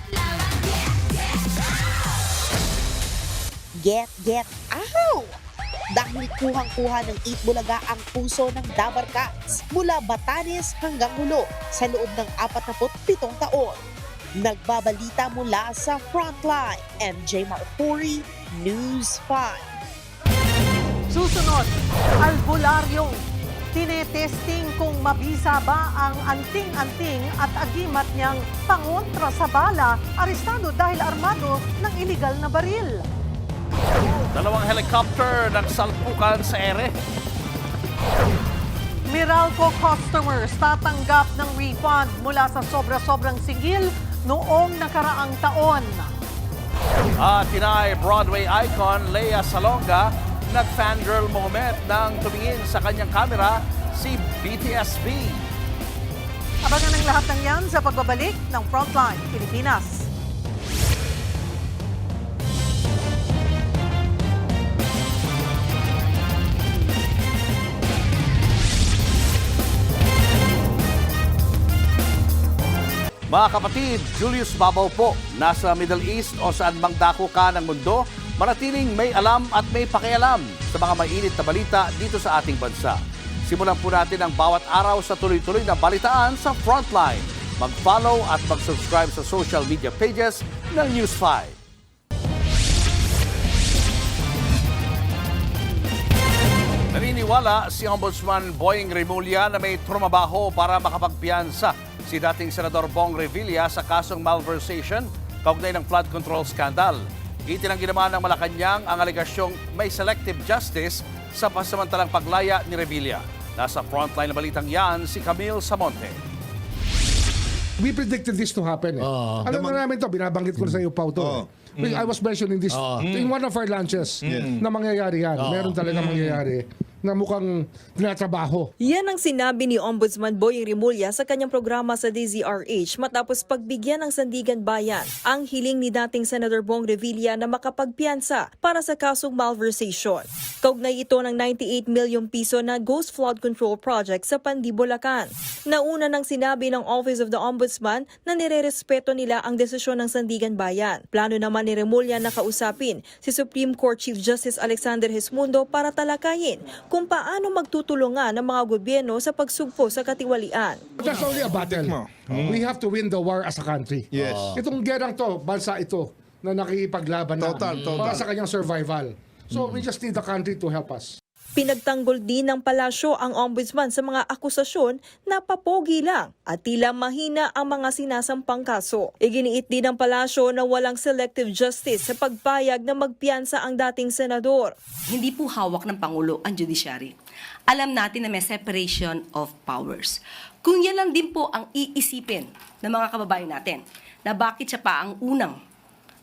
Speaker 14: Get, ow! Dahil kuhang-kuha ng Eat Bulaga ang puso ng Dabarkats mula Batanes hanggang Hulo sa loob ng 47 taon. Nagbabalita mula sa Frontline, MJ Marfori, News 5.
Speaker 2: Susunod, albularyo. Tinetesting kung mabisa ba ang anting-anting at agimat niyang pangontra sa bala, arestado dahil armado ng iligal na baril.
Speaker 3: Dalawang helicopter nagsalpukan sa ere.
Speaker 2: Meralco customers tatanggap ng refund mula sa sobra-sobrang sigil noong nakaraang taon.
Speaker 3: At Pinay Broadway icon Lea Salonga nag-fangirl moment nang tumingin sa kanyang kamera si BTSB.
Speaker 2: Abangan ang lahat ng yan sa pagbabalik ng Frontline Pilipinas.
Speaker 3: Mga kapatid, Julius Babaw po, nasa Middle East o saan mang dako ka ng mundo, manatiling may alam at may pakialam sa mga mainit na balita dito sa ating bansa. Simulan po natin ang bawat araw sa tuloy-tuloy na balitaan sa Frontline. Mag-follow at mag-subscribe sa social media pages ng News 5. Naniniwala si Ombudsman Boying Remulla na may trumabaho para makapagpiyansa si dating Senador Bong Revilla sa kasong malversation kaugnay ng flood control scandal. Itinanggi naman ng Malacanang ang alegasyong may selective justice sa pasamantalang paglaya ni Revilla. Nasa frontline na balitang yan si Camille Samonte.
Speaker 15: We predicted this to happen. Alam mo namin to, binabanggit ko na sa iyo, Pao, to. I was mentioning this in one of our lunches na mangyayari yan. Meron talaga mangyayari. na mukhang tinatrabaho.
Speaker 1: Yan ang sinabi ni Ombudsman Boying Rimulya sa kanyang programa sa DZRH matapos pagbigyan ng Sandigan Bayan ang hiling ni dating Senador Bong Revilla na makapagpiyansa para sa kasong malversation. Kaugnay ito ng 98 milyong piso na Ghost Flood Control Project sa Pandi, Bulacan. Nauna nang sinabi ng Office of the Ombudsman na nirerespeto nila ang desisyon ng Sandigan Bayan. Plano naman ni Rimulya na kausapin si Supreme Court Chief Justice Alexander Gesmundo para talakayin kung paano magtutulungan ng mga gobyerno sa pagsugpo sa katiwalian.
Speaker 15: That's only a battle. We have to win the war as a country.
Speaker 16: Yes.
Speaker 15: Itong gerang to, bansa ito na nakikipaglaban na para sa kanyang survival. So we just need the country to help us.
Speaker 1: Pinagtanggol din ng palasyo ang ombudsman sa mga akusasyon na papogi lang at tila mahina ang mga sinasampang kaso. Iginiit din ng palasyo na walang selective justice sa pagpayag na magpiyansa ang dating senador.
Speaker 17: Hindi po hawak ng Pangulo ang judiciary. Alam natin na may separation of powers. Kung yan lang din po ang iisipin ng mga kababayan natin, na bakit siya pa ang unang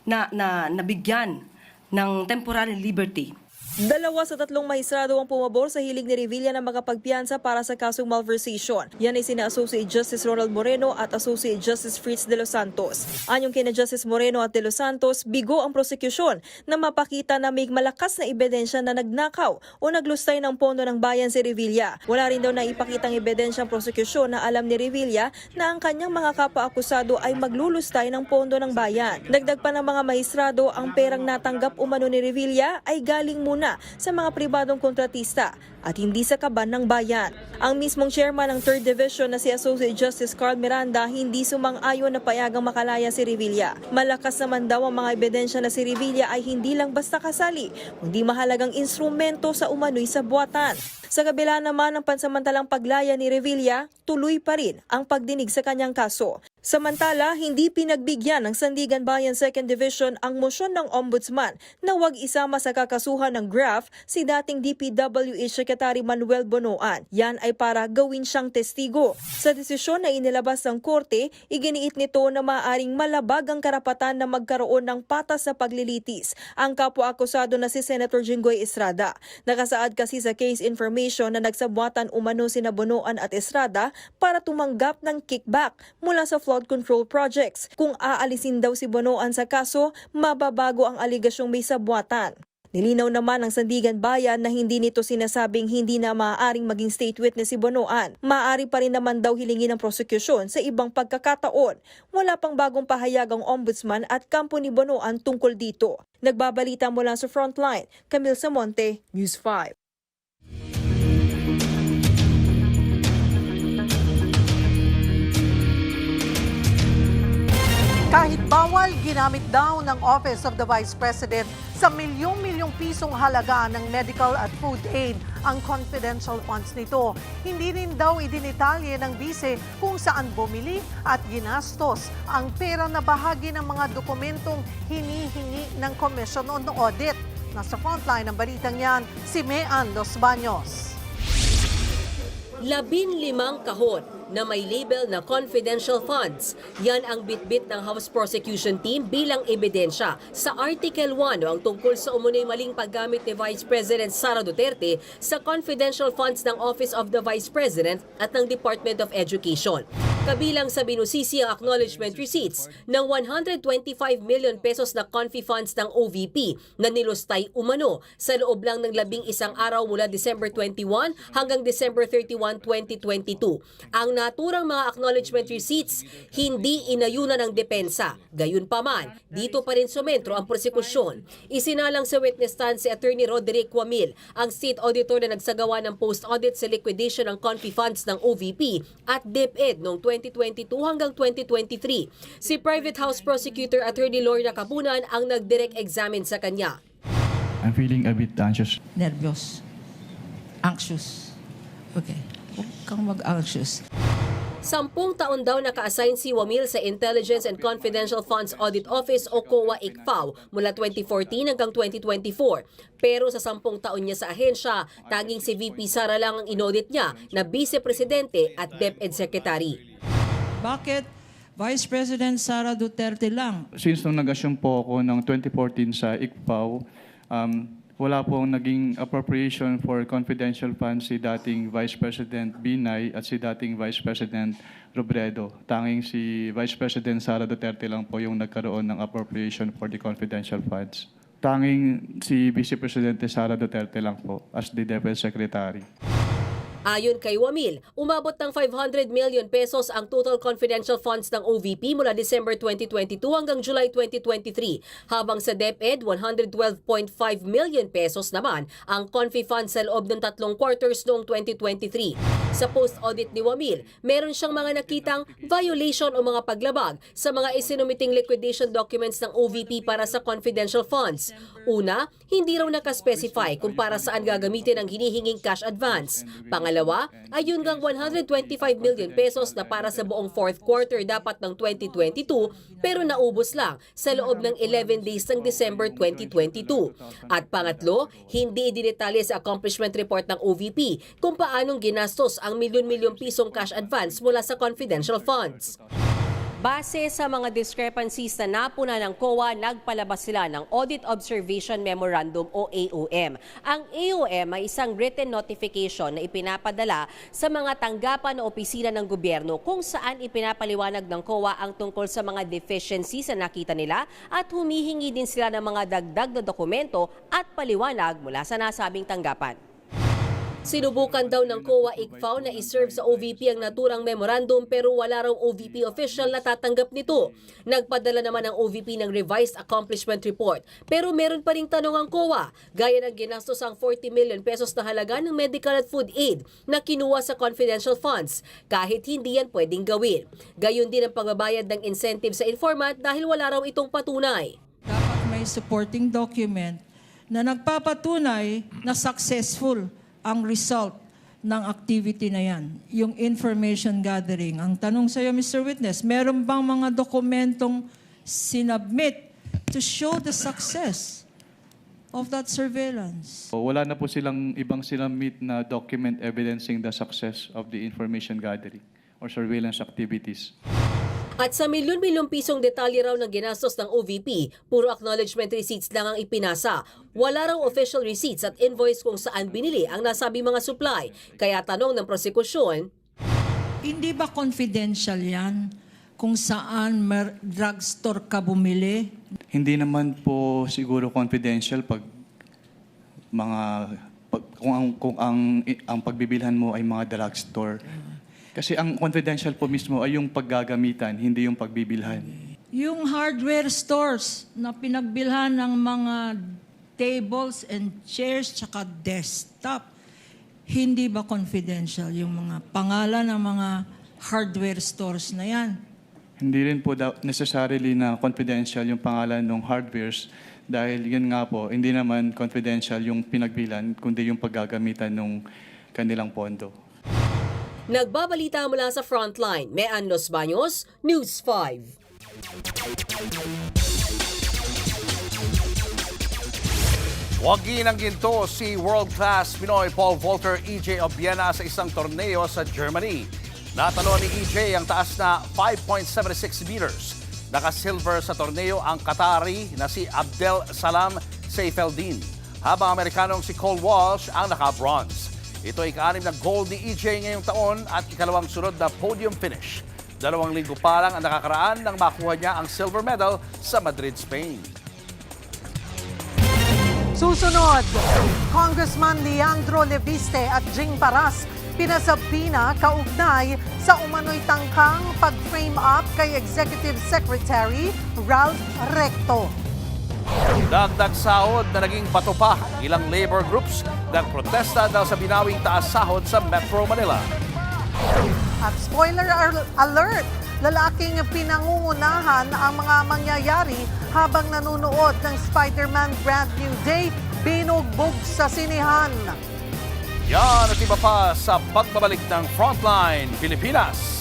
Speaker 17: na nabigyan ng temporary liberty.
Speaker 1: 2 sa 3 maestrado ang pumabor sa hiling ni Revilla na makapagpiyansa para sa kasong malversation. Yan ay sina Associate Justice Ronald Moreno at Associate Justice Fritz de los Santos. Anyong kina Justice Moreno at de los Santos, bigo ang prosekusyon na mapakita na may malakas na ebidensya na nagnakaw o naglustay ng pondo ng bayan si Revilla. Wala rin daw na ipakitang ebidensya ang prosekusyon na alam ni Revilla na ang kanyang mga kapwa-akusado ay maglulustay ng pondo ng bayan. Dagdag pa ng mga maestrado, ang perang natanggap umano ni Revilla ay galing muna sa mga pribadong kontratista at hindi sa kaban ng bayan. Ang mismong chairman ng 3rd Division na si Associate Justice Carl Miranda hindi sumang-ayon na payagang makalaya si Revilla. Malakas naman daw ang mga ebidensya na si Revilla ay hindi lang basta kasali, kundi mahalagang instrumento sa umano'y sabwatan. Sa kabila naman ng pansamantalang paglaya ni Revilla, tuloy pa rin ang pagdinig sa kanyang kaso. Samantala, hindi pinagbigyan ng Sandigan Bayan 2nd Division ang mosyon ng Ombudsman na huwag isama sa kakasuhan ng GRAF si dating DPWH Secretary Manuel Bonoan. Yan ay para gawin siyang testigo. Sa desisyon na inilabas ng korte, iginiit nito na maaaring malabag ang karapatan na magkaroon ng patas na paglilitis ang kapwa-akusado na si Senator Jinggoy Estrada. Nakasaad kasi sa case information na nagsabwatan umano sina Bonoan at Estrada para tumanggap ng kickback mula sa flood control projects. Kung aalisin daw si Bonoan sa kaso, mababago ang aligasyong may sabwatan. Nilinaw naman ng Sandigan Bayan na hindi nito sinasabing hindi na maaaring maging state witness si Bonoan. Maaari pa rin naman daw hilingin ng prosecution sa ibang pagkakataon. Wala pang bagong pahayag ang ombudsman at kampo ni Bonoan tungkol dito. Nagbabalita mula sa Frontline, Camille Samonte, News 5.
Speaker 2: Kahit bawal, ginamit daw ng Office of the Vice President sa milyong-milyong pisong halaga ng medical at food aid ang confidential funds nito. Hindi rin daw idinitalye ng bise kung saan bumili at ginastos ang pera na bahagi ng mga dokumentong hinihingi ng Commission on Audit. Nasa frontline ng balitang yan, si Mean Los Baños.
Speaker 18: 15 kahon na may label na confidential funds. Yan ang bitbit ng House Prosecution Team bilang ebidensya sa Article 1 o ang tungkol sa umunoy maling paggamit ni Vice President Sara Duterte sa confidential funds ng Office of the Vice President at ng Department of Education. Kabilang sa binusisi ang acknowledgement receipts ng 125 million pesos na confi funds ng OVP na nilustay umano sa loob lang ng 11 araw mula December 21 hanggang December 31, 2022. Ang naturang mga acknowledgement receipts hindi inayunan ng depensa. Gayunpaman, dito pa rin sumentro ang prosekusyon. Isinalang sa witness stand si Attorney Roderick Wamil, ang State Auditor na nagsagawa ng post-audit sa liquidation ng confi funds ng OVP at DepEd noong 2022 hanggang 2023. Si Private House Prosecutor Attorney Lorna Capunan ang nag-direct examine sa kanya.
Speaker 19: I'm feeling a bit anxious.
Speaker 20: Nervyos. Anxious. Okay. Huwag kang mag-anxious.
Speaker 18: 10 taon daw naka-assign si Wamil sa Intelligence and Confidential Funds Audit Office o COA-ICFAO mula 2014 hanggang 2024. Pero sa 10 taon niya sa ahensya, tanging si VP Sara lang ang inaudit niya na Vice Presidente at DepEd Secretary.
Speaker 20: Bakit Vice President Sara Duterte lang?
Speaker 19: Since nung nag-assume po ako ng 2014 sa ICFAO, Wala pong naging appropriation for confidential funds si dating Vice President Binay at si dating Vice President Robredo. Tanging si Vice President Sara Duterte lang po yung nagkaroon ng appropriation for the confidential funds. Tanging si Vice Presidente Sara Duterte lang po as the Deputy Secretary.
Speaker 18: Ayon kay Wamil, umabot ng 500 million pesos ang total confidential funds ng OVP mula December 2022 hanggang July 2023, habang sa DepEd 112.5 million pesos naman ang Confi funds sa loob ng 3 quarters noong 2023. Sa post-audit ni Wamil, meron siyang mga nakitang violation o mga paglabag sa mga isinumiting liquidation documents ng OVP para sa confidential funds. Una, hindi raw nakaspecify kung para saan gagamitin ang hinihinging cash advance. Pangalawa, ay yun ngang 125 million pesos na para sa buong 4th quarter dapat ng 2022 pero naubos lang sa loob ng 11 days ng December 2022. At pangatlo, hindi idinetalye sa accomplishment report ng OVP kung paanong ginastos ang milyon-milyong pisong cash advance mula sa confidential funds. Base sa mga discrepancies na napuna ng COA, nagpalabas sila ng Audit Observation Memorandum o AOM. Ang AOM ay isang written notification na ipinapadala sa mga tanggapan o opisina ng gobyerno kung saan ipinapaliwanag ng COA ang tungkol sa mga deficiencies na nakita nila at humihingi din sila ng mga dagdag na dokumento at paliwanag mula sa nasabing tanggapan. Sinubukan daw ng COA-ICFAO na iserve sa OVP ang naturang memorandum pero wala raw OVP official na tatanggap nito. Nagpadala naman ang OVP ng revised accomplishment report pero meron pa ring tanong ang COA gaya ng ginastos ang 40 million pesos na halaga ng medical at food aid na kinuha sa confidential funds kahit hindi yan pwedeng gawin. Gayon din ang pagbabayad ng incentive sa informant dahil wala raw itong patunay.
Speaker 20: Dapat may supporting document na nagpapatunay na successful ang result ng activity na yan, yung information gathering. Ang tanong sa iyo, Mr. Witness, meron bang mga dokumentong sinubmit to show the success of that surveillance?
Speaker 19: Wala na po silang ibang sinamit na document evidencing the success of the information gathering or surveillance activities.
Speaker 18: At sa milyon-milyong pisong detalye raw ng ginastos ng OVP, puro acknowledgement receipts lang ang ipinasa. Wala raw official receipts at invoice kung saan binili ang nasabi mga supply. Kaya tanong ng prosekusyon,
Speaker 20: Hindi ba confidential yan kung saan drugstore ka bumili?
Speaker 19: Hindi naman po siguro confidential pag kung ang pagbibilhan mo ay mga drugstore. Kasi ang confidential po mismo ay yung paggagamitan, hindi yung pagbibilhan.
Speaker 20: Yung hardware stores na pinagbilhan ng mga tables and chairs tsaka desktop, hindi ba confidential yung mga pangalan ng mga hardware stores na yan?
Speaker 19: Hindi rin po necessarily na confidential yung pangalan ng hardwares dahil yun nga po, hindi naman confidential yung pinagbilan, kundi yung paggagamitan ng kanilang pondo.
Speaker 18: Nagbabalita mula sa Frontline, Mean Los Baños, News 5.
Speaker 3: Wagi ng ginto si world-class Pinoy pole vaulter EJ Obiena sa isang torneo sa Germany. Natalo ni EJ ang taas na 5.76 meters. Naka-silver sa torneo ang Qatari na si Abdel Salam Seyfeldin, habang Amerikanong si Cole Walsh ang naka-bronze. Ito ay ika-6 na gold ni EJ ngayong taon at ikalawang sunod na podium finish. 2 linggo pa lang ang nakakaraan nang makuha niya ang silver medal sa Madrid, Spain.
Speaker 2: Susunod, Congressman Leandro Leviste at Jing Paras pinasabina kaugnay sa umano'y tangkang pag-frame up kay Executive Secretary Ralph Recto.
Speaker 3: Dagdag sahod na naging bato pa ilang labor groups nagprotesta dahil sa binawing taas sahod sa Metro Manila.
Speaker 2: At spoiler alert, lalaking pinangungunahan ang mga mangyayari habang nanonood ng Spider-Man Brand New Day, binugbog sa sinihan.
Speaker 3: Yan at iba pa sa pagbabalik ng Frontline Pilipinas.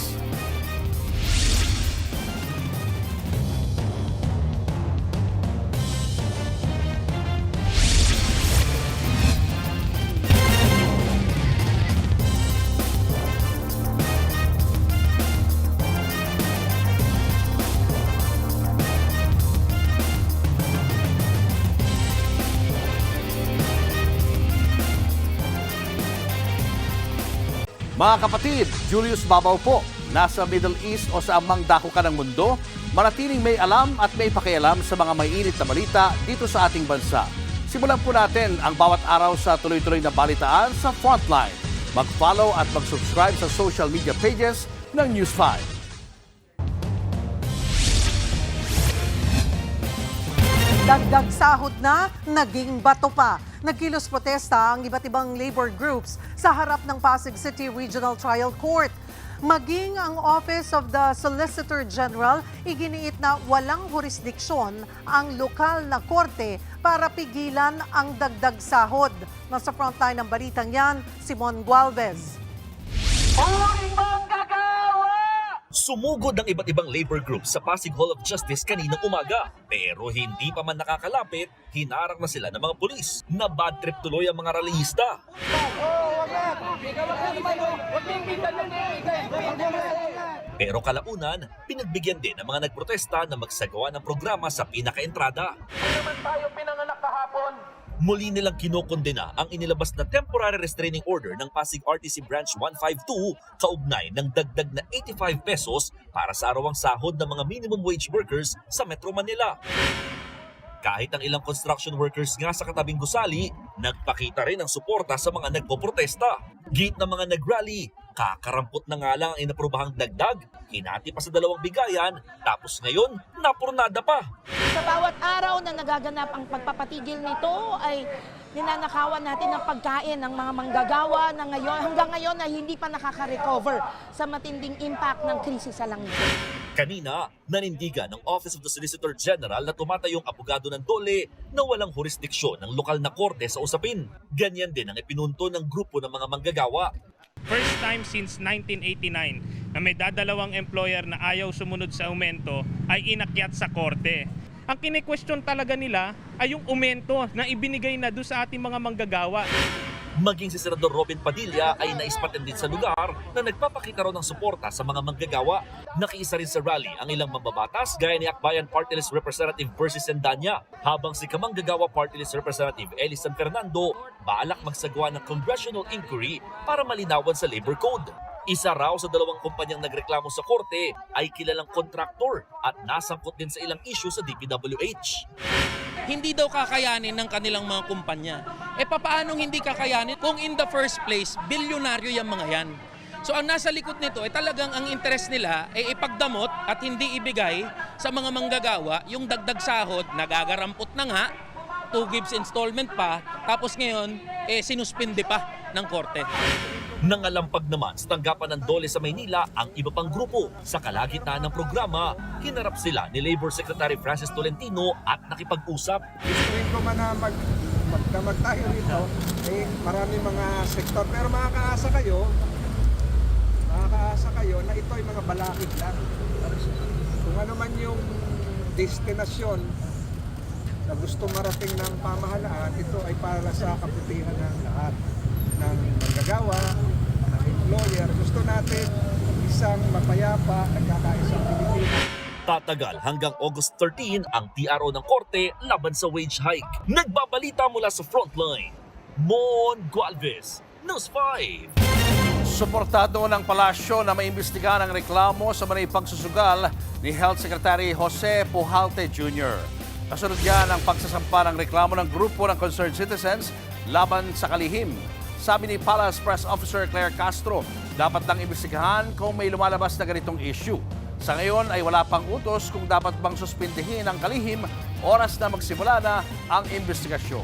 Speaker 3: Mga kapatid, Julius Babaw po. Nasa Middle East o sa amang dako ka ng mundo, manatiling may alam at may pakialam sa mga mainit na balita dito sa ating bansa. Simulan po natin ang bawat araw sa tuloy-tuloy na balitaan sa Frontline. Mag-follow at mag-subscribe sa social media pages ng News 5.
Speaker 2: Dagdag sahod na, naging bato pa. Nagkilos protesta ang iba't ibang labor groups sa harap ng Pasig City Regional Trial Court. Maging ang Office of the Solicitor General, iginiit na walang jurisdiksyon ang lokal na korte para pigilan ang dagdag sahod. Nasa frontline ng balitang yan, Simon Gualvez.
Speaker 4: Sumugod ang iba't ibang labor groups sa Pasig Hall of Justice kaninang umaga. Pero hindi pa man nakakalapit, hinarang na sila ng mga pulis. Na bad trip tuloy ang mga rallyista. Pero kalaunan, pinagbigyan din ng mga nagprotesta na magsagawa ng programa sa pinakaentrada.
Speaker 10: Hindi naman tayo pinanganak kahapon.
Speaker 4: Muli nilang kinokondena ang inilabas na temporary restraining order ng Pasig RTC Branch 152 kaugnay ng dagdag na 85 pesos para sa arawang sahod ng mga minimum wage workers sa Metro Manila. Kahit ang ilang construction workers nga sa katabing gusali, nagpakita rin ng suporta sa mga nagpoprotesta. Gate ng mga nagrally, kakarampot na nga lang ang inaprobahang dagdag, hinati pa sa 2 bigayan, tapos ngayon, napurnada pa.
Speaker 7: Sa bawat araw na nagaganap ang pagpapatigil nito ay ninanakawan natin ng pagkain ng mga manggagawa na ngayon, hanggang ngayon ay hindi pa nakaka-recover sa matinding impact ng krisis sa langit.
Speaker 4: Kanina, nanindigan ng Office of the Solicitor General na tumatayong abogado ng Dole na walang jurisdiksyon ng lokal na korte sa usapin. Ganyan din ang ipinunto ng grupo ng mga manggagawa.
Speaker 11: First time since 1989 na may dadalawang employer na ayaw sumunod sa aumento ay inakyat sa korte. Ang kine-question talaga nila ay yung aumento na ibinigay na doon sa ating mga manggagawa.
Speaker 4: Maging si Senador Robin Padilla ay naispatin din sa lugar na nagpapakita raw ng suporta sa mga manggagawa. Nakiisa rin sa rally ang ilang mambabatas gaya ni Akbayan Party List Representative Percy Sendanya, habang si Kamanggagawa Party List Representative Eli San Fernando balak magsagawa ng congressional inquiry para malinawan sa labor code. Isa raw sa 2 kumpanyang nagreklamo sa korte ay kilalang kontraktor at nasangkot din sa ilang issue sa DPWH.
Speaker 16: Hindi daw kakayanin ng kanilang mga kumpanya. Papaanong hindi kakayanin kung in the first place, bilyonaryo yung mga yan? So ang nasa likod nito ay talagang ang interest nila ay ipagdamot at hindi ibigay sa mga manggagawa yung dagdag sahod, nagagarampot na nga, 2 gives installment pa, tapos ngayon sinuspinde pa ng korte.
Speaker 4: Nangalampag naman sa tanggapan ng Dole sa Maynila ang iba pang grupo. Sa kalagitnaan ng programa, hinarap sila ni Labor Secretary Francis Tolentino at nakipag-usap.
Speaker 21: Gustuin ko man na magdamag tayo rito, marami mga sektor, pero makakaasa kayo na ito ay mga balakid lang. Kung ano man yung destinasyon na gusto marating ng pamahalaan, ito ay para sa kabutihan ng lahat. Ng manggagawa, ng employer. Gusto natin isang mapayapa, nagkakaisang Pilipinas.
Speaker 4: Tatagal hanggang August 13 ang TRO ng korte laban sa wage hike. Nagbabalita mula sa Frontline, Mon Gualvez, News 5.
Speaker 3: Suportado ng palasyo na maimbestigahan ang reklamo sa manay pagsusugal ni Health Secretary Jose Pujalte Jr. Kasunod yan ang pagsasampa ng reklamo ng grupo ng concerned citizens laban sa kalihim. Sabi ni Palace Press Officer Claire Castro, dapat lang imbestigahan kung may lumalabas na ganitong issue. Sa ngayon ay wala pang utos kung dapat bang suspindihin ang kalihim, oras na magsimula na ang investigasyon.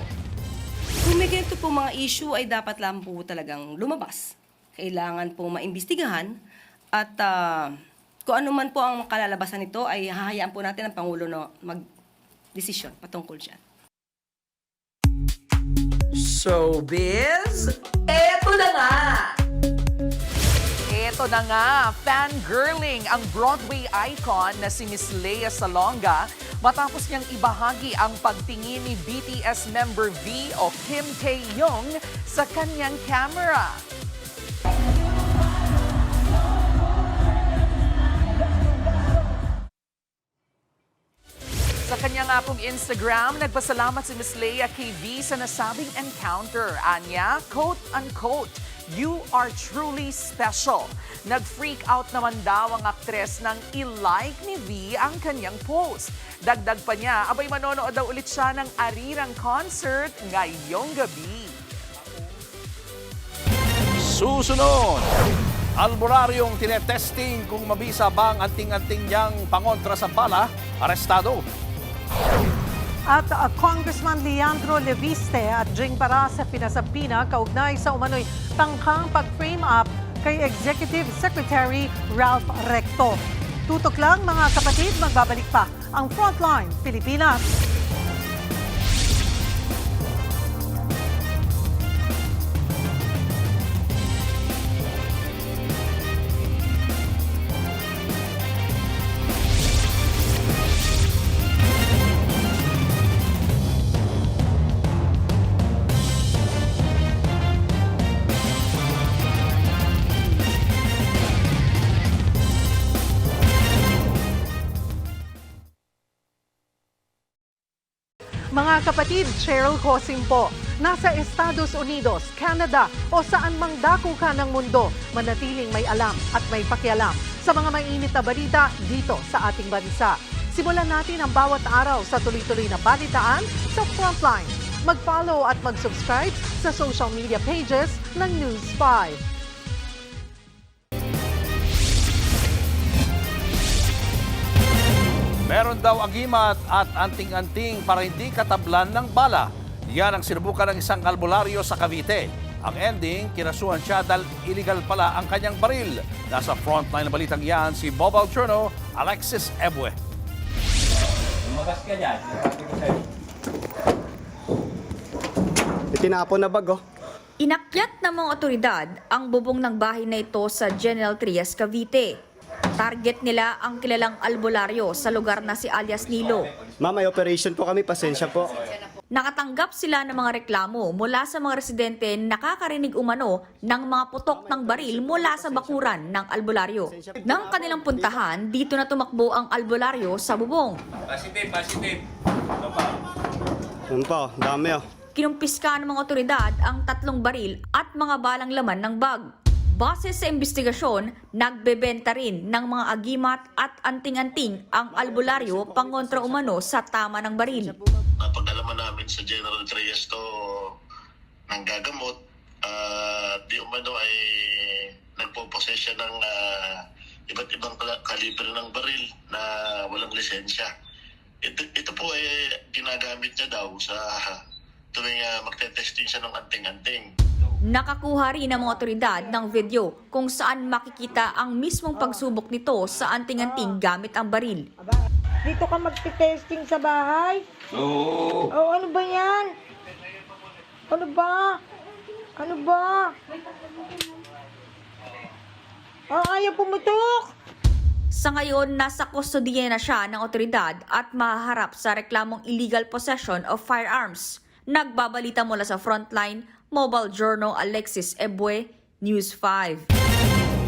Speaker 17: Kung may ganito po mga issue ay dapat lang po talagang lumabas. Kailangan po maimbestigahan at kung ano man po ang kalalabasan nito ay hahayaan po natin ang Pangulo na mag-desisyon patungkol dyan.
Speaker 5: Showbiz, eto na nga! Eto na nga, fangirling ang Broadway icon na si Miss Lea Salonga matapos niyang ibahagi ang pagtingin ni BTS member V o Kim Tae-young sa kanyang camera. Sa kanya nga pong Instagram, nagpasalamat si Miss Lea kay V sa nasabing encounter. Anya, quote-unquote, You are truly special. Nag-freak out naman daw ang aktres nang i-like ni V ang kanyang post. Dagdag pa niya, abay manonood daw ulit siya ng Arirang concert ngayong gabi.
Speaker 3: Susunod, albularyong tinetesting kung mabisa bang anting-anting niyang pangontra sa bala, arestado.
Speaker 2: At Congressman Leandro Leviste at Jing Parasa pinasampina kaugnay sa umano'y tangkang pag-frame up kay Executive Secretary Ralph Recto. Tutok lang mga kapatid, magbabalik pa ang Frontline Pilipinas. Mga kapatid, Cheryl Cosim po. Nasa Estados Unidos, Canada o saan mang dako ka ng mundo, manatiling may alam at may pakialam sa mga mainit na balita dito sa ating bansa. Simulan natin ang bawat araw sa tuloy-tuloy na balitaan sa Frontline. Mag-follow at mag-subscribe sa social media pages ng News 5.
Speaker 3: Meron daw agimat at anting-anting para hindi katablan ng bala. Yan ang sinubukan ng isang albularyo sa Cavite. Ang ending, kinasuhan siya dahil illegal pala ang kanyang baril. Nasa frontline ng balitang yan si Mobile Journal, Alexis Ebue.
Speaker 6: Lumagas ka dyan. Itinapon na bag, oh.
Speaker 9: Inakyat ng mga otoridad ang bubong ng bahay na ito sa General Trias, Cavite. Target nila ang kilalang albularyo sa lugar na si alias Nilo.
Speaker 6: Ma'am, may operation po kami. Pasensya po.
Speaker 9: Nakatanggap sila ng mga reklamo mula sa mga residente nakakarinig umano ng mga putok ng baril mula sa bakuran ng albularyo. Nang kanilang puntahan, dito na tumakbo ang albularyo sa bubong.
Speaker 6: Positive. Ano pa? Dami, oh.
Speaker 9: Kinumpiska ng mga otoridad ang 3 baril at mga balang laman ng bag. Base sa investigasyon, nagbebenta rin ng mga agimat at anting-anting ang albularyo pangontra umano sa tama ng baril.
Speaker 10: Napag-alaman namin sa General Trias to ng gagamot, di umano ay nagpo-possess siya ng iba't ibang kalibre ng baril na walang lisensya. Ito po ay ginagamit niya daw sa tuwing magte-testing siya ng anting-anting.
Speaker 9: Nakakuha rin ng mga otoridad ng video kung saan makikita ang mismong pagsubok nito sa anting-anting gamit ang baril.
Speaker 7: Dito ka magte-testing sa bahay?
Speaker 6: Oo.
Speaker 7: Oh, ano ba yan? Ano ba? Ano ba? Oh, ayaw pumutok!
Speaker 9: Sa ngayon, nasa kustodiya na siya ng otoridad at mahaharap sa reklamong illegal possession of firearms. Nagbabalita mula sa Frontline, Mobile Journal, Alexis Ebue, News 5.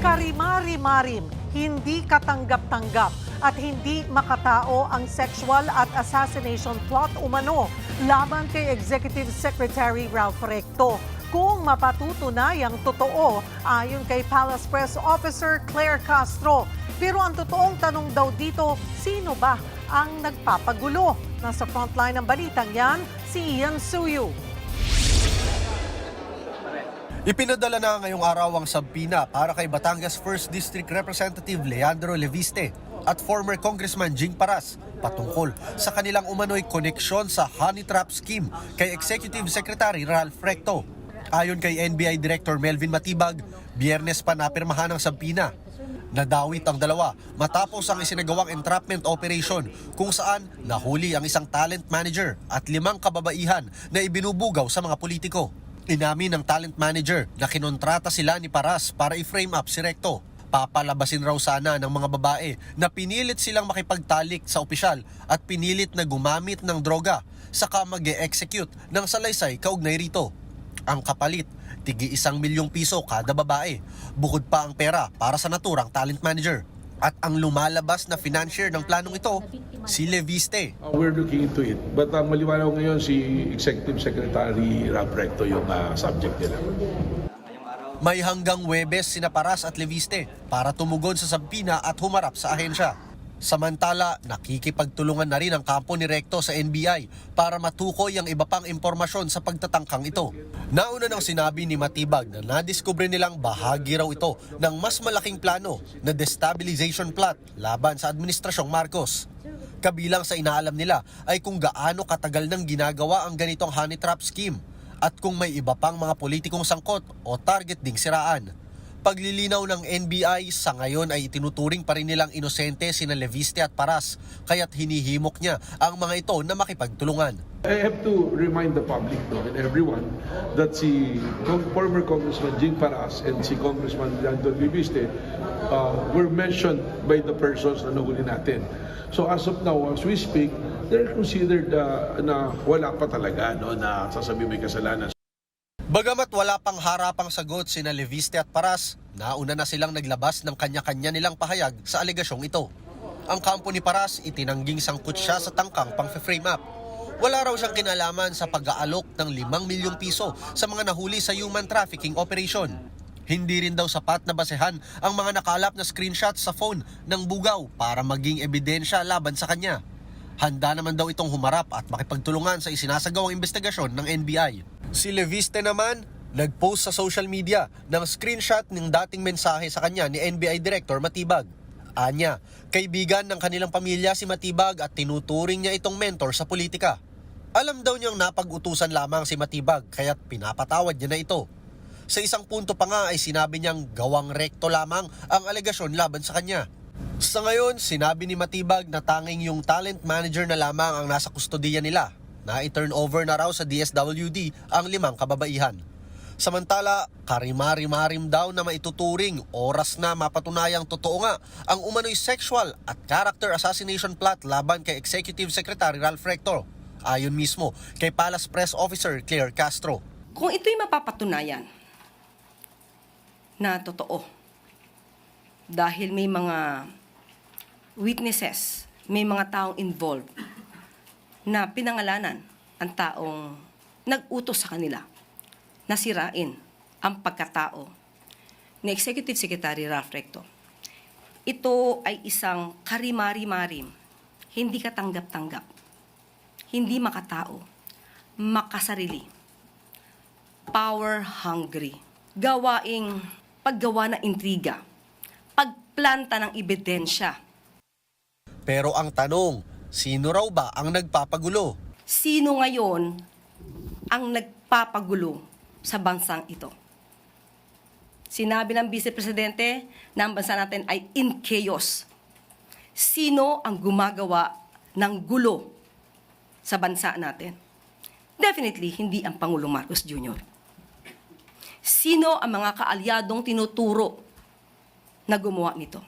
Speaker 2: Karimari-marim, hindi katanggap-tanggap at hindi makatao ang sexual at assassination plot umano laban kay Executive Secretary Ralph Recto. Kung mapatutunay ang totoo, ayon kay Palace Press Officer Claire Castro. Pero ang totoong tanong daw dito, sino ba ang nagpapagulo? Nasa frontline ng balitang yan, si Ian Suyu.
Speaker 13: Ipinadala na ngayong araw ang sabpina para kay Batangas 1st District Representative Leandro Leviste at former Congressman Jing Paras patungkol sa kanilang umano'y koneksyon sa honey trap scheme kay Executive Secretary Ralph Recto. Ayon kay NBI Director Melvin Matibag, Biyernes pa napirmahan ang sabpina. Nadawit ang dalawa matapos ang isinagawang entrapment operation kung saan nahuli ang isang talent manager at 5 kababaihan na ibinubugaw sa mga politiko. Inamin ng talent manager na kinontrata sila ni Paras para i-frame up si Recto. Papalabasin raw sana ng mga babae na pinilit silang makipagtalik sa opisyal at pinilit na gumamit ng droga saka mag-e-execute ng salaysay kaugnay rito. Ang kapalit, tigi 1 milyong piso kada babae. Bukod pa ang pera para sa naturang talent manager. At ang lumalabas na financier ng planong ito, si Leviste.
Speaker 22: We're looking into it. But maliwanag ngayon si Executive Secretary Ralph Recto yung subject nila.
Speaker 13: May hanggang Huwebes sina Paras at Leviste para tumugon sa sabpina at humarap sa ahensya. Samantala, nakikipagtulungan na rin ang kampo ni Recto sa NBI para matukoy ang iba pang impormasyon sa pagtatangkang ito. Nauna nang sinabi ni Matibag na nadiskubre nilang bahagi raw ito ng mas malaking plano na destabilization plot laban sa Administrasyong Marcos. Kabilang sa inaalam nila ay kung gaano katagal nang ginagawa ang ganitong honey trap scheme at kung may iba pang mga politikong sangkot o target ding siraan. Paglilinaw ng NBI, sa ngayon ay itinuturing pa rin nilang inosente sina Leviste at Paras, kaya't hinihimok niya ang mga ito na makipagtulungan.
Speaker 22: I have to remind the public and everyone that si former Congressman Jing Paras and si Congressman Landon Leviste were mentioned by the persons na nahuli natin. So as of now, as we speak, they're considered na wala pa talaga na sasabihin may kasalanan.
Speaker 13: Bagamat wala pang harapang sagot sina Leviste at Paras, nauna na silang naglabas ng kanya-kanya nilang pahayag sa alegasyong ito. Ang kampo ni Paras itinangging sangkot siya sa tangkang pang-frame up. Wala raw siyang kinalaman sa pag-aalok ng 5 milyong piso sa mga nahuli sa human trafficking operation. Hindi rin daw sapat na basehan ang mga nakalap na screenshots sa phone ng Bugaw para maging ebidensya laban sa kanya. Handa naman daw itong humarap at makipagtulungan sa isinasagawang investigasyon ng NBI. Si Leviste naman, nag-post sa social media ng screenshot ng dating mensahe sa kanya ni NBI Director Matibag. Anya, kaibigan ng kanilang pamilya si Matibag at tinuturing niya itong mentor sa politika. Alam daw niyang napag-utusan lamang si Matibag kaya't pinapatawad niya na ito. Sa isang punto pa nga ay sinabi niyang gawang rekto lamang ang alegasyon laban sa kanya. Sa ngayon, sinabi ni Matibag na tanging yung talent manager na lamang ang nasa kustodiya nila. Na i-turn over na raw sa DSWD ang 5 kababaihan. Samantala, karimari-marim daw na maituturing oras na mapatunayang totoo nga ang umano'y sexual at character assassination plot laban kay Executive Secretary Ralph Recto. Ayon mismo kay Palace Press Officer Claire Castro.
Speaker 17: Kung ito'y mapapatunayan na totoo, dahil may mga witnesses, may mga taong involved, na pinangalanan ang taong nag-utos sa kanila na sirain ang pagkatao ni Executive Secretary Ralph Recto. Ito ay isang karimari-marim, hindi katanggap-tanggap, hindi makatao, makasarili, power-hungry, gawaing paggawa ng intriga, pagplanta ng ebidensya.
Speaker 13: Pero ang tanong, sino raw ba ang nagpapagulo?
Speaker 17: Sino ngayon ang nagpapagulo sa bansang ito? Sinabi ng Vice Presidente na ang bansa natin ay in chaos. Sino ang gumagawa ng gulo sa bansa natin? Definitely, hindi ang Pangulong Marcos Jr. Sino ang mga kaalyadong tinuturo na gumawa nito?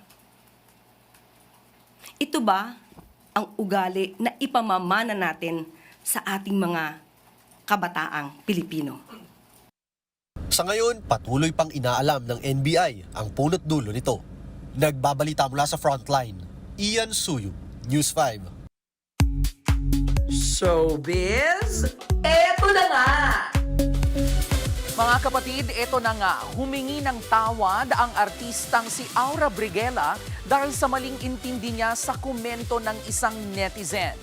Speaker 17: Ito ba ang ugali na ipamamana natin sa ating mga kabataang Pilipino?
Speaker 13: Sa ngayon, patuloy pang inaalam ng NBI ang punot dulo nito. Nagbabalita mula sa Frontline, Ian Suyu, News 5.
Speaker 5: Showbiz, eto na nga! Mga kapatid, eto na nga, humingi ng tawad ang artistang si Aura Briguela dahil sa maling intindi niya sa komento ng isang netizen.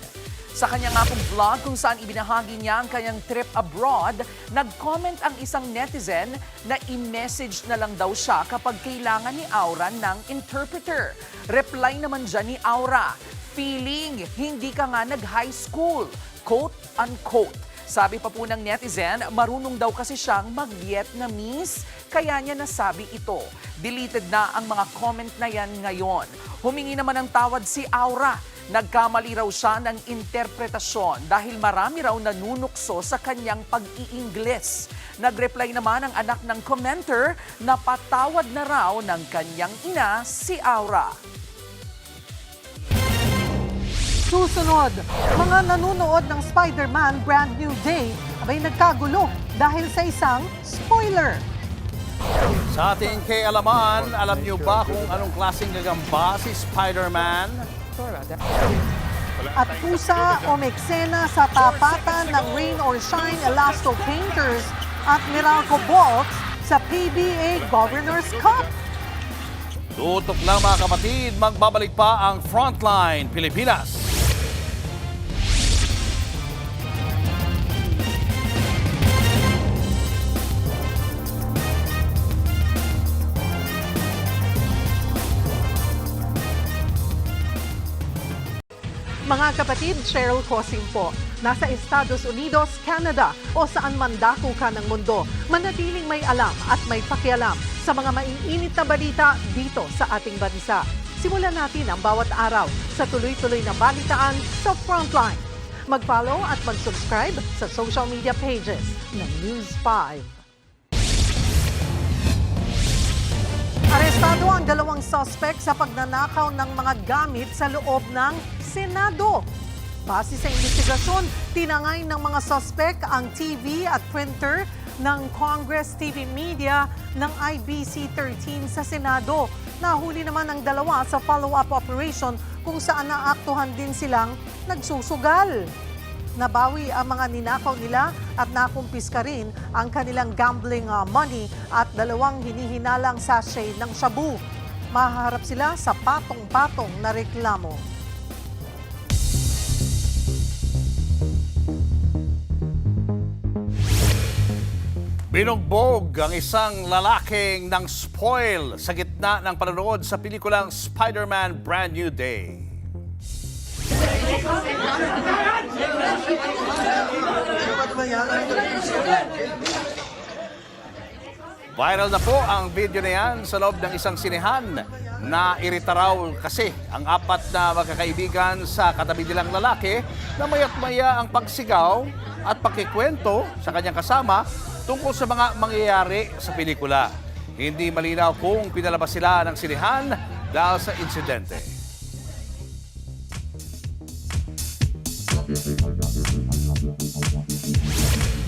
Speaker 5: Sa kanyang akong vlog kung saan ibinahagi niya ang kanyang trip abroad, nag-comment ang isang netizen na i-message na lang daw siya kapag kailangan ni Aura ng interpreter. Reply naman dyan ni Aura, feeling hindi ka nga nag-high school, quote-unquote. Sabi pa po ng netizen, marunong daw kasi siyang mag-Vietnamese, kaya niya nasabi ito. Deleted na ang mga comment na yan ngayon. Humingi naman ng tawad si Aura. Nagkamali raw siya ng interpretasyon dahil marami raw nanunukso sa kanyang pag-i-Ingles. Nag-reply naman ang anak ng commenter na patawad na raw ng kanyang ina si Aura.
Speaker 2: Susunod, mga nanunood ng Spider-Man Brand New Day abay nagkagulo dahil sa isang spoiler.
Speaker 3: Sa ating K-Alaman, alam niyo ba kung anong klaseng gagamba si Spider-Man?
Speaker 2: At pusa o meksena sa tapatan ng Rain or Shine Elasto Painters at Meralco Bolts sa PBA Governors Cup.
Speaker 3: Tutok lang mga kapatid, magbabalik pa ang Frontline Pilipinas.
Speaker 2: Mga kapatid, Cheryl Cosing po. Nasa Estados Unidos, Canada o saan man dako ka ng mundo, manatiling may alam at may pakialam sa mga maiinit na balita dito sa ating bansa. Simulan natin ang bawat araw sa tuloy-tuloy na balitaan sa Frontline. Mag-follow at mag-subscribe sa social media pages ng News 5. Arestado ang 2 suspect sa pagnanakaw ng mga gamit sa loob ng Senado. Base sa investigasyon, tinangay ng mga suspect ang TV at printer ng Congress TV Media ng IBC-13 sa Senado. Nahuli naman ang 2 sa follow-up operation kung saan naaktuhan din silang nagsusugal. Nabawi ang mga ninakaw nila at nakumpiska rin ang kanilang gambling money at 2 hinihinalang sachet ng shabu. Mahaharap sila sa patong-patong na reklamo.
Speaker 3: Binugbog ang isang lalaking ng spoil sa gitna ng panonood sa pelikulang Spider-Man Brand New Day. Viral na po ang video na yan sa loob ng isang sinehan. Nairita raw kasi ang 4 na magkakaibigan sa katabi nilang lalaki na maya't maya ang pagsigaw at pakikwento sa kanyang kasama tungkol sa mga mangyayari sa pelikula. Hindi malinaw kung pinalabas sila ng sinehan dahil sa insidente.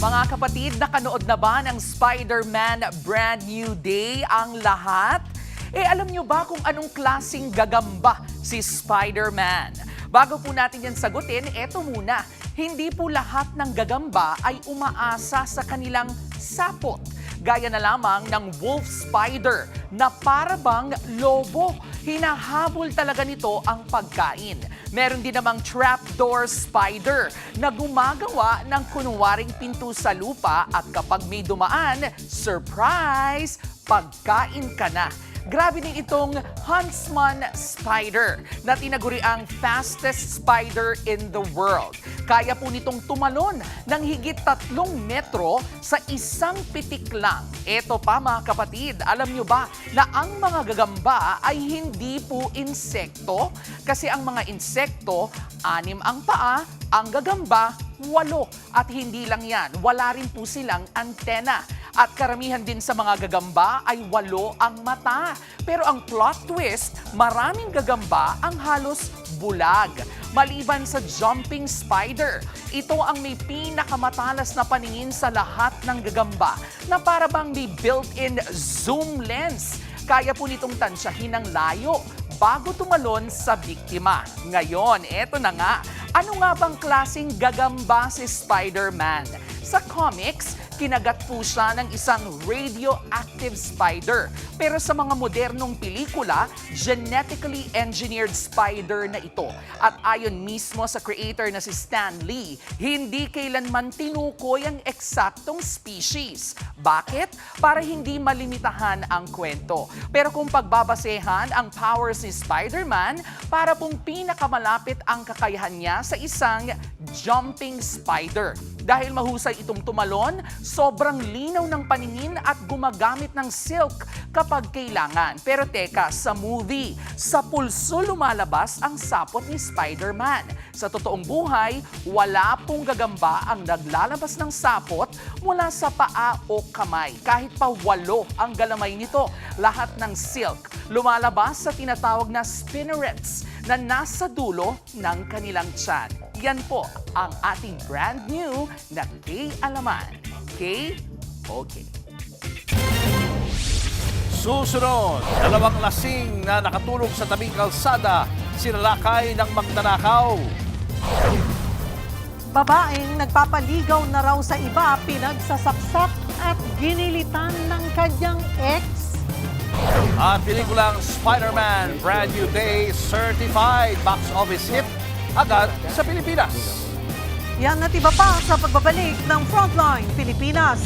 Speaker 5: Mga kapatid, nakanood na ba ng Spider-Man Brand New Day ang lahat? Alam nyo ba kung anong klaseng gagamba si Spider-Man? Bago po natin yan sagutin, eto muna. Hindi po lahat ng gagamba ay umaasa sa kanilang sapot. Gaya na lamang ng wolf spider na para bang lobo. Hinahabol talaga nito ang pagkain. Meron din namang trapdoor spider na gumagawa ng kunwaring pinto sa lupa at kapag may dumaan, surprise, pagkain ka na. Grabe din itong huntsman spider na tinaguri ang fastest spider in the world. Kaya po nitong tumalon ng higit 3 metro sa isang pitik lang. Eto pa mga kapatid, alam nyo ba na ang mga gagamba ay hindi po insekto? Kasi ang mga insekto, 6 ang paa, ang gagamba, 8. At hindi lang yan, wala rin po silang antena. At karamihan din sa mga gagamba ay 8 ang mata. Pero ang plot twist, maraming gagamba ang halos bulag. Maliban sa jumping spider, ito ang may pinakamatalas na paningin sa lahat ng gagamba na para bang may built-in zoom lens. Kaya po nitong tansyahin ang layo bago tumalon sa biktima. Ngayon, eto na nga. Ano nga bang klaseng gagamba si Spider-Man? Sa comics, kinagat po siya ng isang radioactive spider. Pero sa mga modernong pelikula, genetically engineered spider na ito. At ayon mismo sa creator na si Stan Lee, hindi kailanman tinukoy ang eksaktong species. Bakit? Para hindi malimitahan ang kwento. Pero kung pagbabasehan ang powers ni Spider-Man, para pong pinakamalapit ang kakayahan niya sa isang jumping spider. Dahil mahusay itong tumalon, sobrang linaw ng paningin at gumagamit ng silk kapag kailangan. Pero teka, sa movie, sa pulso lumalabas ang sapot ni Spider-Man. Sa totoong buhay, wala pong gagamba ang naglalabas ng sapot mula sa paa o kamay. Kahit pa 8 ang galamay nito, lahat ng silk lumalabas sa tinatawag na spinnerets na nasa dulo ng kanilang tiyan. Yan po ang ating brand new na K-Alaman. K-Okay.
Speaker 3: Susunod, 2 lasing na nakatulog sa tabing kalsada, sinalakay ng magnanakaw.
Speaker 2: Babaeng nagpapaligaw na raw sa iba, pinagsasaksak at ginilitan ng kanyang ex.
Speaker 3: At pelikulang Spider-Man Brand New Day certified box office hit agad sa Pilipinas.
Speaker 2: Yan at iba pa sa pagbabalik ng Frontline Pilipinas.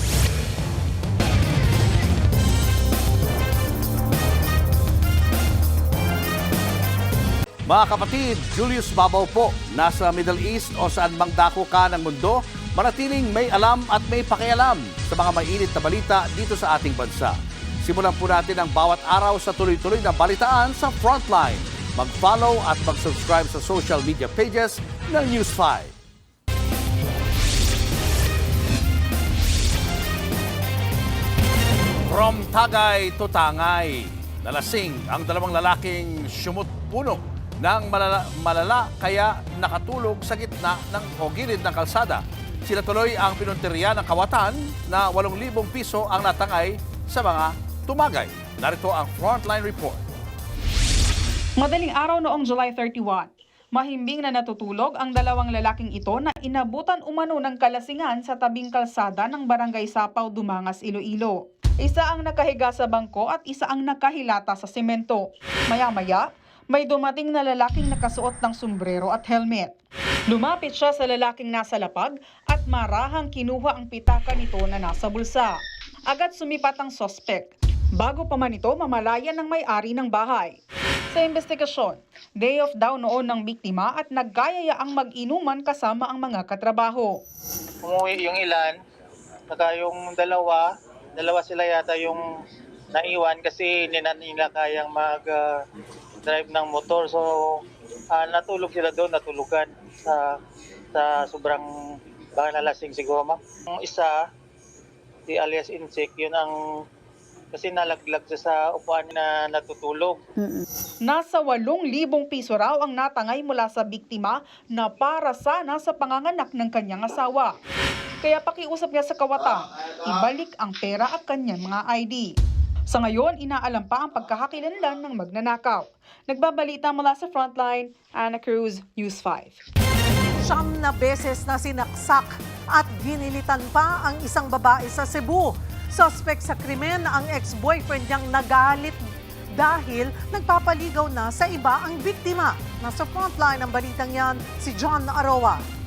Speaker 3: Mga kapatid, Julius Babaw po, nasa Middle East o saan mang dako ka ng mundo, manatiling may alam at may pakialam sa mga mainit na balita dito sa ating bansa. Simulan po natin ang bawat araw sa tuloy-tuloy na balitaan sa Frontline. Mag-follow at mag-subscribe sa social media pages ng News 5. From Tagay to Tangay, nalasing ang dalawang lalaking sumut-puno ng malala kaya nakatulog sa gitna o gilid ng kalsada. Sila tuloy ang pinunteriya ng kawatan na 8,000 piso ang natangay sa mga tumagay. Narito ang Frontline Report.
Speaker 8: Madaling araw noong July 31, mahimbing na natutulog ang dalawang lalaking ito na inabutan umano ng kalasingan sa tabing kalsada ng Barangay Sapaw, Dumangas, Iloilo. Isa ang nakahiga sa bangko at isa ang nakahilata sa semento. Maya-maya, may dumating na lalaking nakasuot ng sombrero at helmet. Lumapit siya sa lalaking nasa lapag at marahang kinuha ang pitaka nito na nasa bulsa. Agad sumipat ang sospek. Bago pa man ito mamalayan ng may-ari ng bahay. Sa investigasyon, day off daw noon ng biktima at naggayaya ang mag-inuman kasama ang mga katrabaho.
Speaker 12: Umuwi yung ilan, saka yung dalawa sila yata yung naiwan kasi hindi na nila kayang mag-drive ng motor. So natulog sila doon, natulugan sa sobrang baka nalasing siguro ma'am. Yung isa, si alias Insik, yun ang kasi nalaglag siya sa upuan na natutulog.
Speaker 8: Nasa 8,000 piso raw ang natangay mula sa biktima na para sana sa panganganak ng kanyang asawa. Kaya pakiusap niya sa kawatan, ibalik ang pera at kanyang mga ID. Sa ngayon, inaalam pa ang pagkakakilanlan ng magnanakaw. Nagbabalita mula sa Frontline, Ana Cruz, News 5.
Speaker 2: 9 na beses na sinaksak at ginilitan pa ang isang babae sa Cebu. Suspect sa krimen ang ex-boyfriend niyang nagalit dahil nagpapaligaw na sa iba ang biktima. Nasa Frontline ang balitang yan, si John Aroa.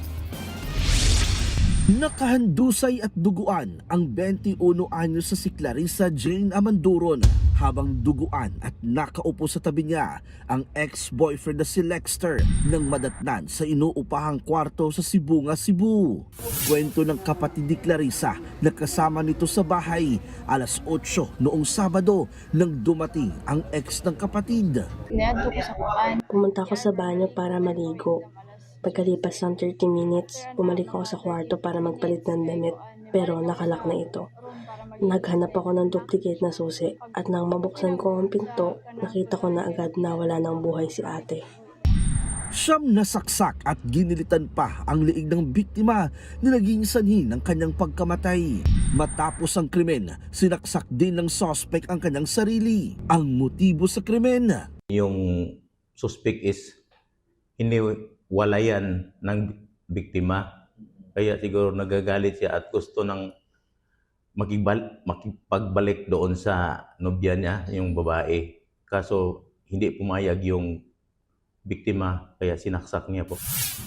Speaker 23: Nakahandusay at duguan ang 21 anyos sa si Clarissa Jane Amanduron habang duguan at nakaupo sa tabi niya ang ex-boyfriend na si Lexter nang madatnan sa inuupahang kwarto sa Sibunga, Cebu. Kwento ng kapatid ni Clarissa na kasama nito sa bahay alas 8 noong Sabado nang dumating ang ex ng kapatid.
Speaker 24: Inadto ko sa kuan. Pumunta ako sa banyo para maligo. Pagkalipas ng 30 minutes, bumalik ako sa kwarto para magpalit ng damit, pero nakalak na ito. Naghanap ako ng duplicate na susi at nang mabuksan ko ang pinto, nakita ko na agad na wala ng buhay si ate.
Speaker 23: Siyam nasaksak at ginilitan pa ang liig ng biktima na naging sanhi ng kanyang pagkamatay. Matapos ang krimen, sinaksak din ng suspect ang kanyang sarili. Ang motibo sa krimen,
Speaker 25: yung suspect is walayan ng biktima. Kaya siguro nagagalit siya at gusto ng makipagbalik doon sa nobya niya, yung babae. Kaso hindi pumayag yung biktima, kaya sinaksak niya po.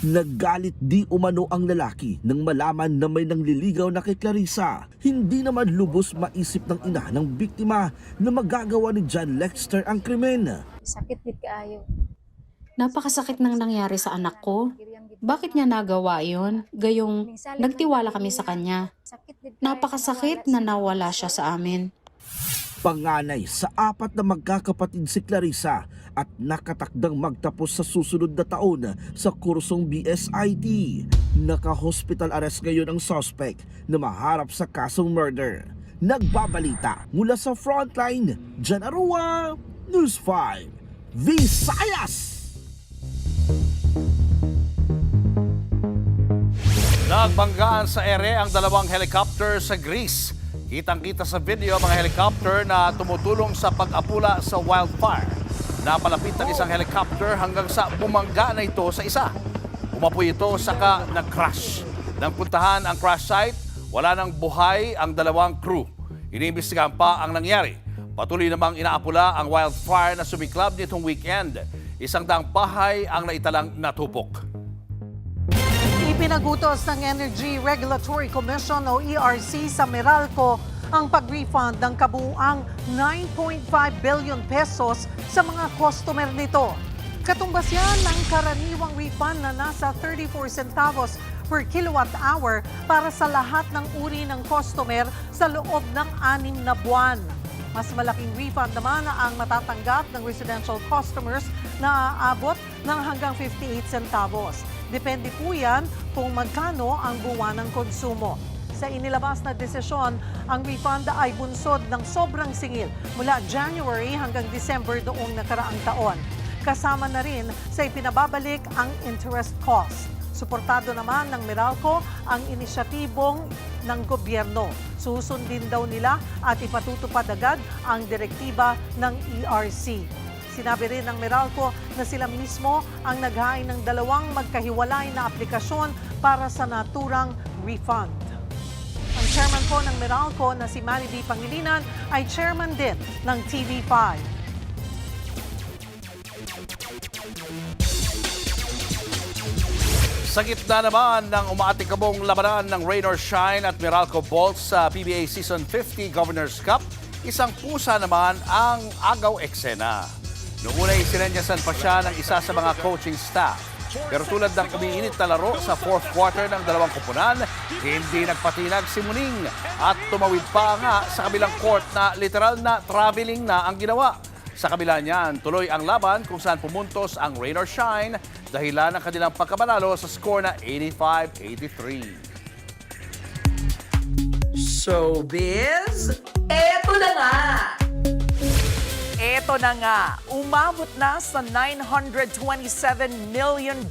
Speaker 23: Naggalit di umano ang lalaki nang malaman na may nangliligaw na kay Clarissa. Hindi naman lubos maisip ng ina ng biktima na magagawa ni John Lexter ang krimen.
Speaker 26: Sakit din kaayo. Napakasakit nang nangyari sa anak ko. Bakit niya nagawa yon? Gayong nagtiwala kami sa kanya. Napakasakit na nawala siya sa amin.
Speaker 23: Panganay sa 4 na magkakapatid si Clarissa at nakatakdang magtapos sa susunod na taon sa kursong BSIT. Naka-hospital arrest ngayon ang suspect na maharap sa kasong murder. Nagbabalita mula sa Frontline, Jan Arua, News 5, Visayas!
Speaker 3: Nagbanggaan sa ere ang dalawang helicopter sa Greece. Kitang-kita sa video ang mga helicopter na tumutulong sa pag-apula sa wildfire. Napalapit ang isang helicopter hanggang sa bumangga na ito sa isa. Umapoy ito saka nag-crash. Nang puntahan ang crash site, wala nang buhay ang dalawang crew. Iniimbestigahan pa ang nangyari. Patuloy namang inaapula ang wildfire na sumiklab nitong weekend. 100 bahay ang naitalang natupok.
Speaker 2: Ipinagutos ng Energy Regulatory Commission o ERC sa Meralco ang pag-refund ng kabuuang 9.5 billion pesos sa mga customer nito. Katumbas yan ng karaniwang refund na nasa 34 centavos per kilowatt hour para sa lahat ng uri ng customer sa loob ng 6 na buwan. Mas malaking refund naman ang matatanggap ng residential customers na aabot ng hanggang 58 centavos. Depende po yan kung magkano ang buwan ng konsumo. Sa inilabas na desisyon, ang refund ay bunsod ng sobrang singil mula January hanggang December noong nakaraang taon. Kasama na rin sa ipinababalik ang interest cost. Suportado naman ng Meralco ang inisyatibong ng gobyerno. Susundin daw nila at ipatutupad agad ang direktiba ng ERC. Sinabi rin ng Meralco na sila mismo ang naghain ng 2 magkahiwalay na aplikasyon para sa naturang refund. Ang chairman po ng Meralco na si Manny D. Pangilinan ay chairman din ng TV5.
Speaker 3: Sa gitna naman ng umaatikabong labanan ng Rain or Shine at Meralco Bolts sa PBA Season 50 Governors Cup, isang pusa naman ang agaw eksena. Noong una sinenyasan pa siya ng isa sa mga coaching staff. Pero tulad ng umiinit na laro sa fourth quarter ng dalawang koponan, hindi nagpatinag si Muning at tumawid pa nga sa kabilang court na literal na traveling na ang ginawa. Sa kabila niyan, tuloy ang laban kung saan pumuntos ang Rain or Shine dahilan ng kanilang pagkapanalo sa score na 85-83.
Speaker 5: Showbiz, eto na nga! Eto na nga, umabot na sa $927 million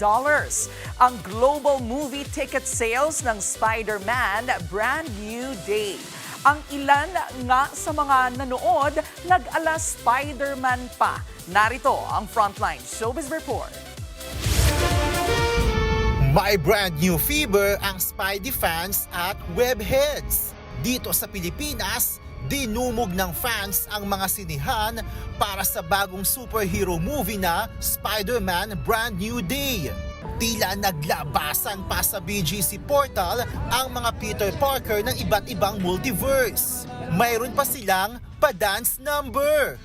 Speaker 5: ang global movie ticket sales ng Spider-Man Brand New Day. Ang ilan nga sa mga nanood nag-ala Spider-Man pa. Narito ang Frontline Showbiz Report.
Speaker 1: May brand new fever ang Spidey fans at webheads. Dito sa Pilipinas, dinumog ng fans ang mga sinihan para sa bagong superhero movie na Spider-Man Brand New Day. Tila naglabasan pa sa BGC portal ang mga Peter Parker ng iba't ibang multiverse. Mayroon pa silang pa-dance number.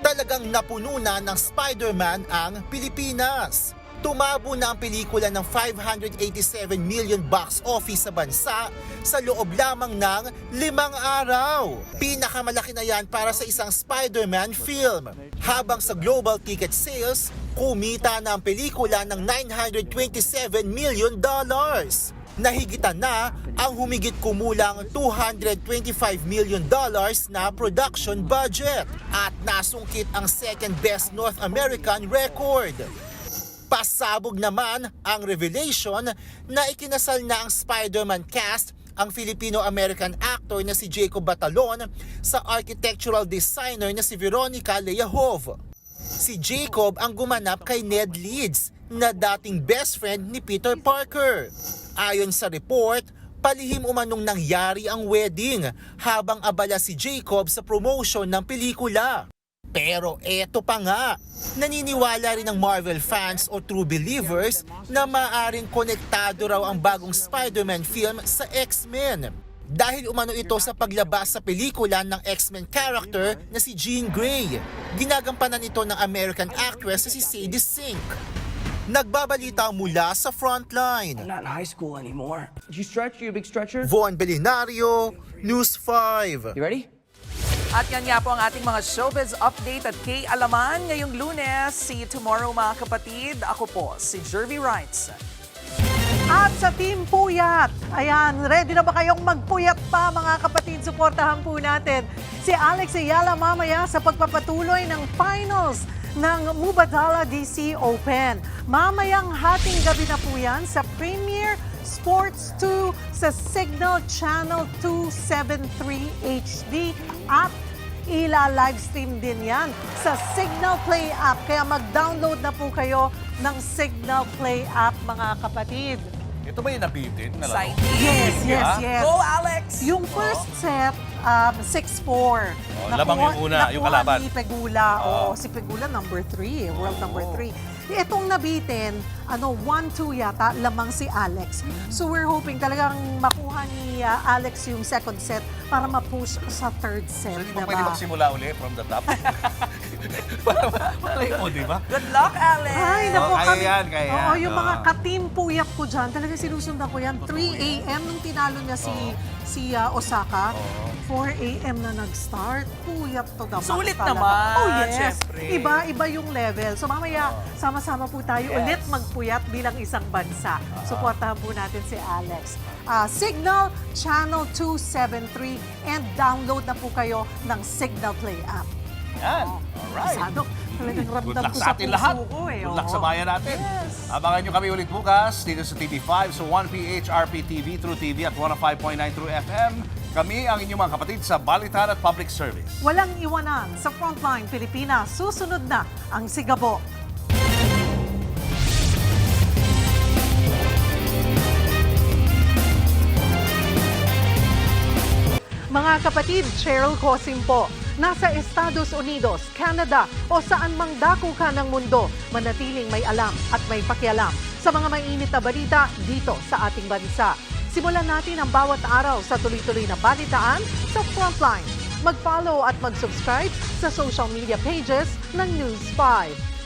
Speaker 1: Talagang napuno na ng Spider-Man ang Pilipinas. Tumabo na ang pelikula ng 587 million box office sa bansa sa loob lamang ng 5 araw. Pinakamalaki na yan para sa isang Spider-Man film. Habang sa global ticket sales, kumita na ang pelikula ng $927 million. Nahigitan na ang humigit kumulang $225 million na production budget at nasungkit ang second best North American record. Pasabog naman ang revelation na ikinasal na ang Spider-Man cast ang Filipino-American actor na si Jacob Batalon sa architectural designer na si Veronica Leahov. Si Jacob ang gumanap kay Ned Leeds na dating best friend ni Peter Parker. Ayon sa report, palihim umanong nangyari ang wedding habang abala si Jacob sa promotion ng pelikula. Pero eto pa nga, naniniwala rin ng Marvel fans o true believers na maaring konektado raw ang bagong Spider-Man film sa X-Men. Dahil umano ito sa paglabas sa pelikula ng X-Men character na si Jean Grey. Ginagampanan ito ng American actress na si Sadie Sink. Nagbabalita mula sa Frontline.
Speaker 14: I'm not in high school anymore. Did you stretch? You a big stretcher?
Speaker 1: Von Belinario, News 5.
Speaker 14: You ready?
Speaker 5: At yan nga po ang ating mga showbiz update at K-Alaman ngayong Lunes. See you tomorrow mga kapatid. Ako po si Jervy Wrights.
Speaker 2: At sa Team Puyat, ayan, ready na ba kayong magpuyat pa mga kapatid? Suportahan po natin si Alex Ayala mamaya sa pagpapatuloy ng finals ng Mubadala DC Open. Mamayang hating gabi na po yan sa Premier Sports 2 sa Signal Channel 273 HD at ila-livestream din yan sa Signal Play app. Kaya mag-download na po kayo ng Signal Play app, mga kapatid.
Speaker 3: Ito ba yung nabitin na laro?
Speaker 2: Yes.
Speaker 5: Go, Alex!
Speaker 2: Yung first set, 6-4.
Speaker 3: Lamang yung una, yung kalaban.
Speaker 2: Ni Pegula. Si Pegula number 3, world number 3. Itong nabitin, 1-2 yata, lamang si Alex. So we're hoping talagang makuha ni Alex yung second set para ma-push sa third set.
Speaker 3: So, hindi mo pwede magsimula uli from the top? Malay mo, di ba?
Speaker 5: Good luck, Alex!
Speaker 2: Ay, naku,
Speaker 3: kaya yan.
Speaker 2: Oo, yung mga ka-team puyat ko dyan, talaga sinusundan ko yan. 3 a.m. nung tinalo niya si Osaka. 4 a.m. na nag-start. Puyat to dapat.
Speaker 5: Sulit
Speaker 2: talaga.
Speaker 5: naman,
Speaker 2: Oh, yes.
Speaker 5: syempre.
Speaker 2: Iba yung level. So mamaya, sama-sama po tayo ulit magpuyat bilang isang bansa. Supportahan po natin si Alex. Signal Channel 273 and download na po kayo ng Signal Play app.
Speaker 3: Yan. Alright.
Speaker 2: Pasado. Talagang ramdam
Speaker 3: Good luck
Speaker 2: ko
Speaker 3: sa
Speaker 2: sa
Speaker 3: atin
Speaker 2: puso
Speaker 3: lahat.
Speaker 2: ko eh.
Speaker 3: Good luck
Speaker 2: Oo.
Speaker 3: sa bayan natin. Abangan nyo kami ulit bukas dito sa TV5, sa 1PH RPTV, True TV at 105.9 True FM. Kami ang inyong mga kapatid sa Balitan at Public Service.
Speaker 2: Walang iwanan sa Frontline Pilipinas. Susunod na ang Sigabo. Mga kapatid, Cheryl Cosim po. Nasa Estados Unidos, Canada o saan mang dako ka ng mundo, manatiling may alam at may pakialam sa mga mainit na balita dito sa ating bansa. Simulan natin ang bawat araw sa tuloy-tuloy na balitaan sa Frontline. Mag-follow at mag-subscribe sa social media pages ng News 5.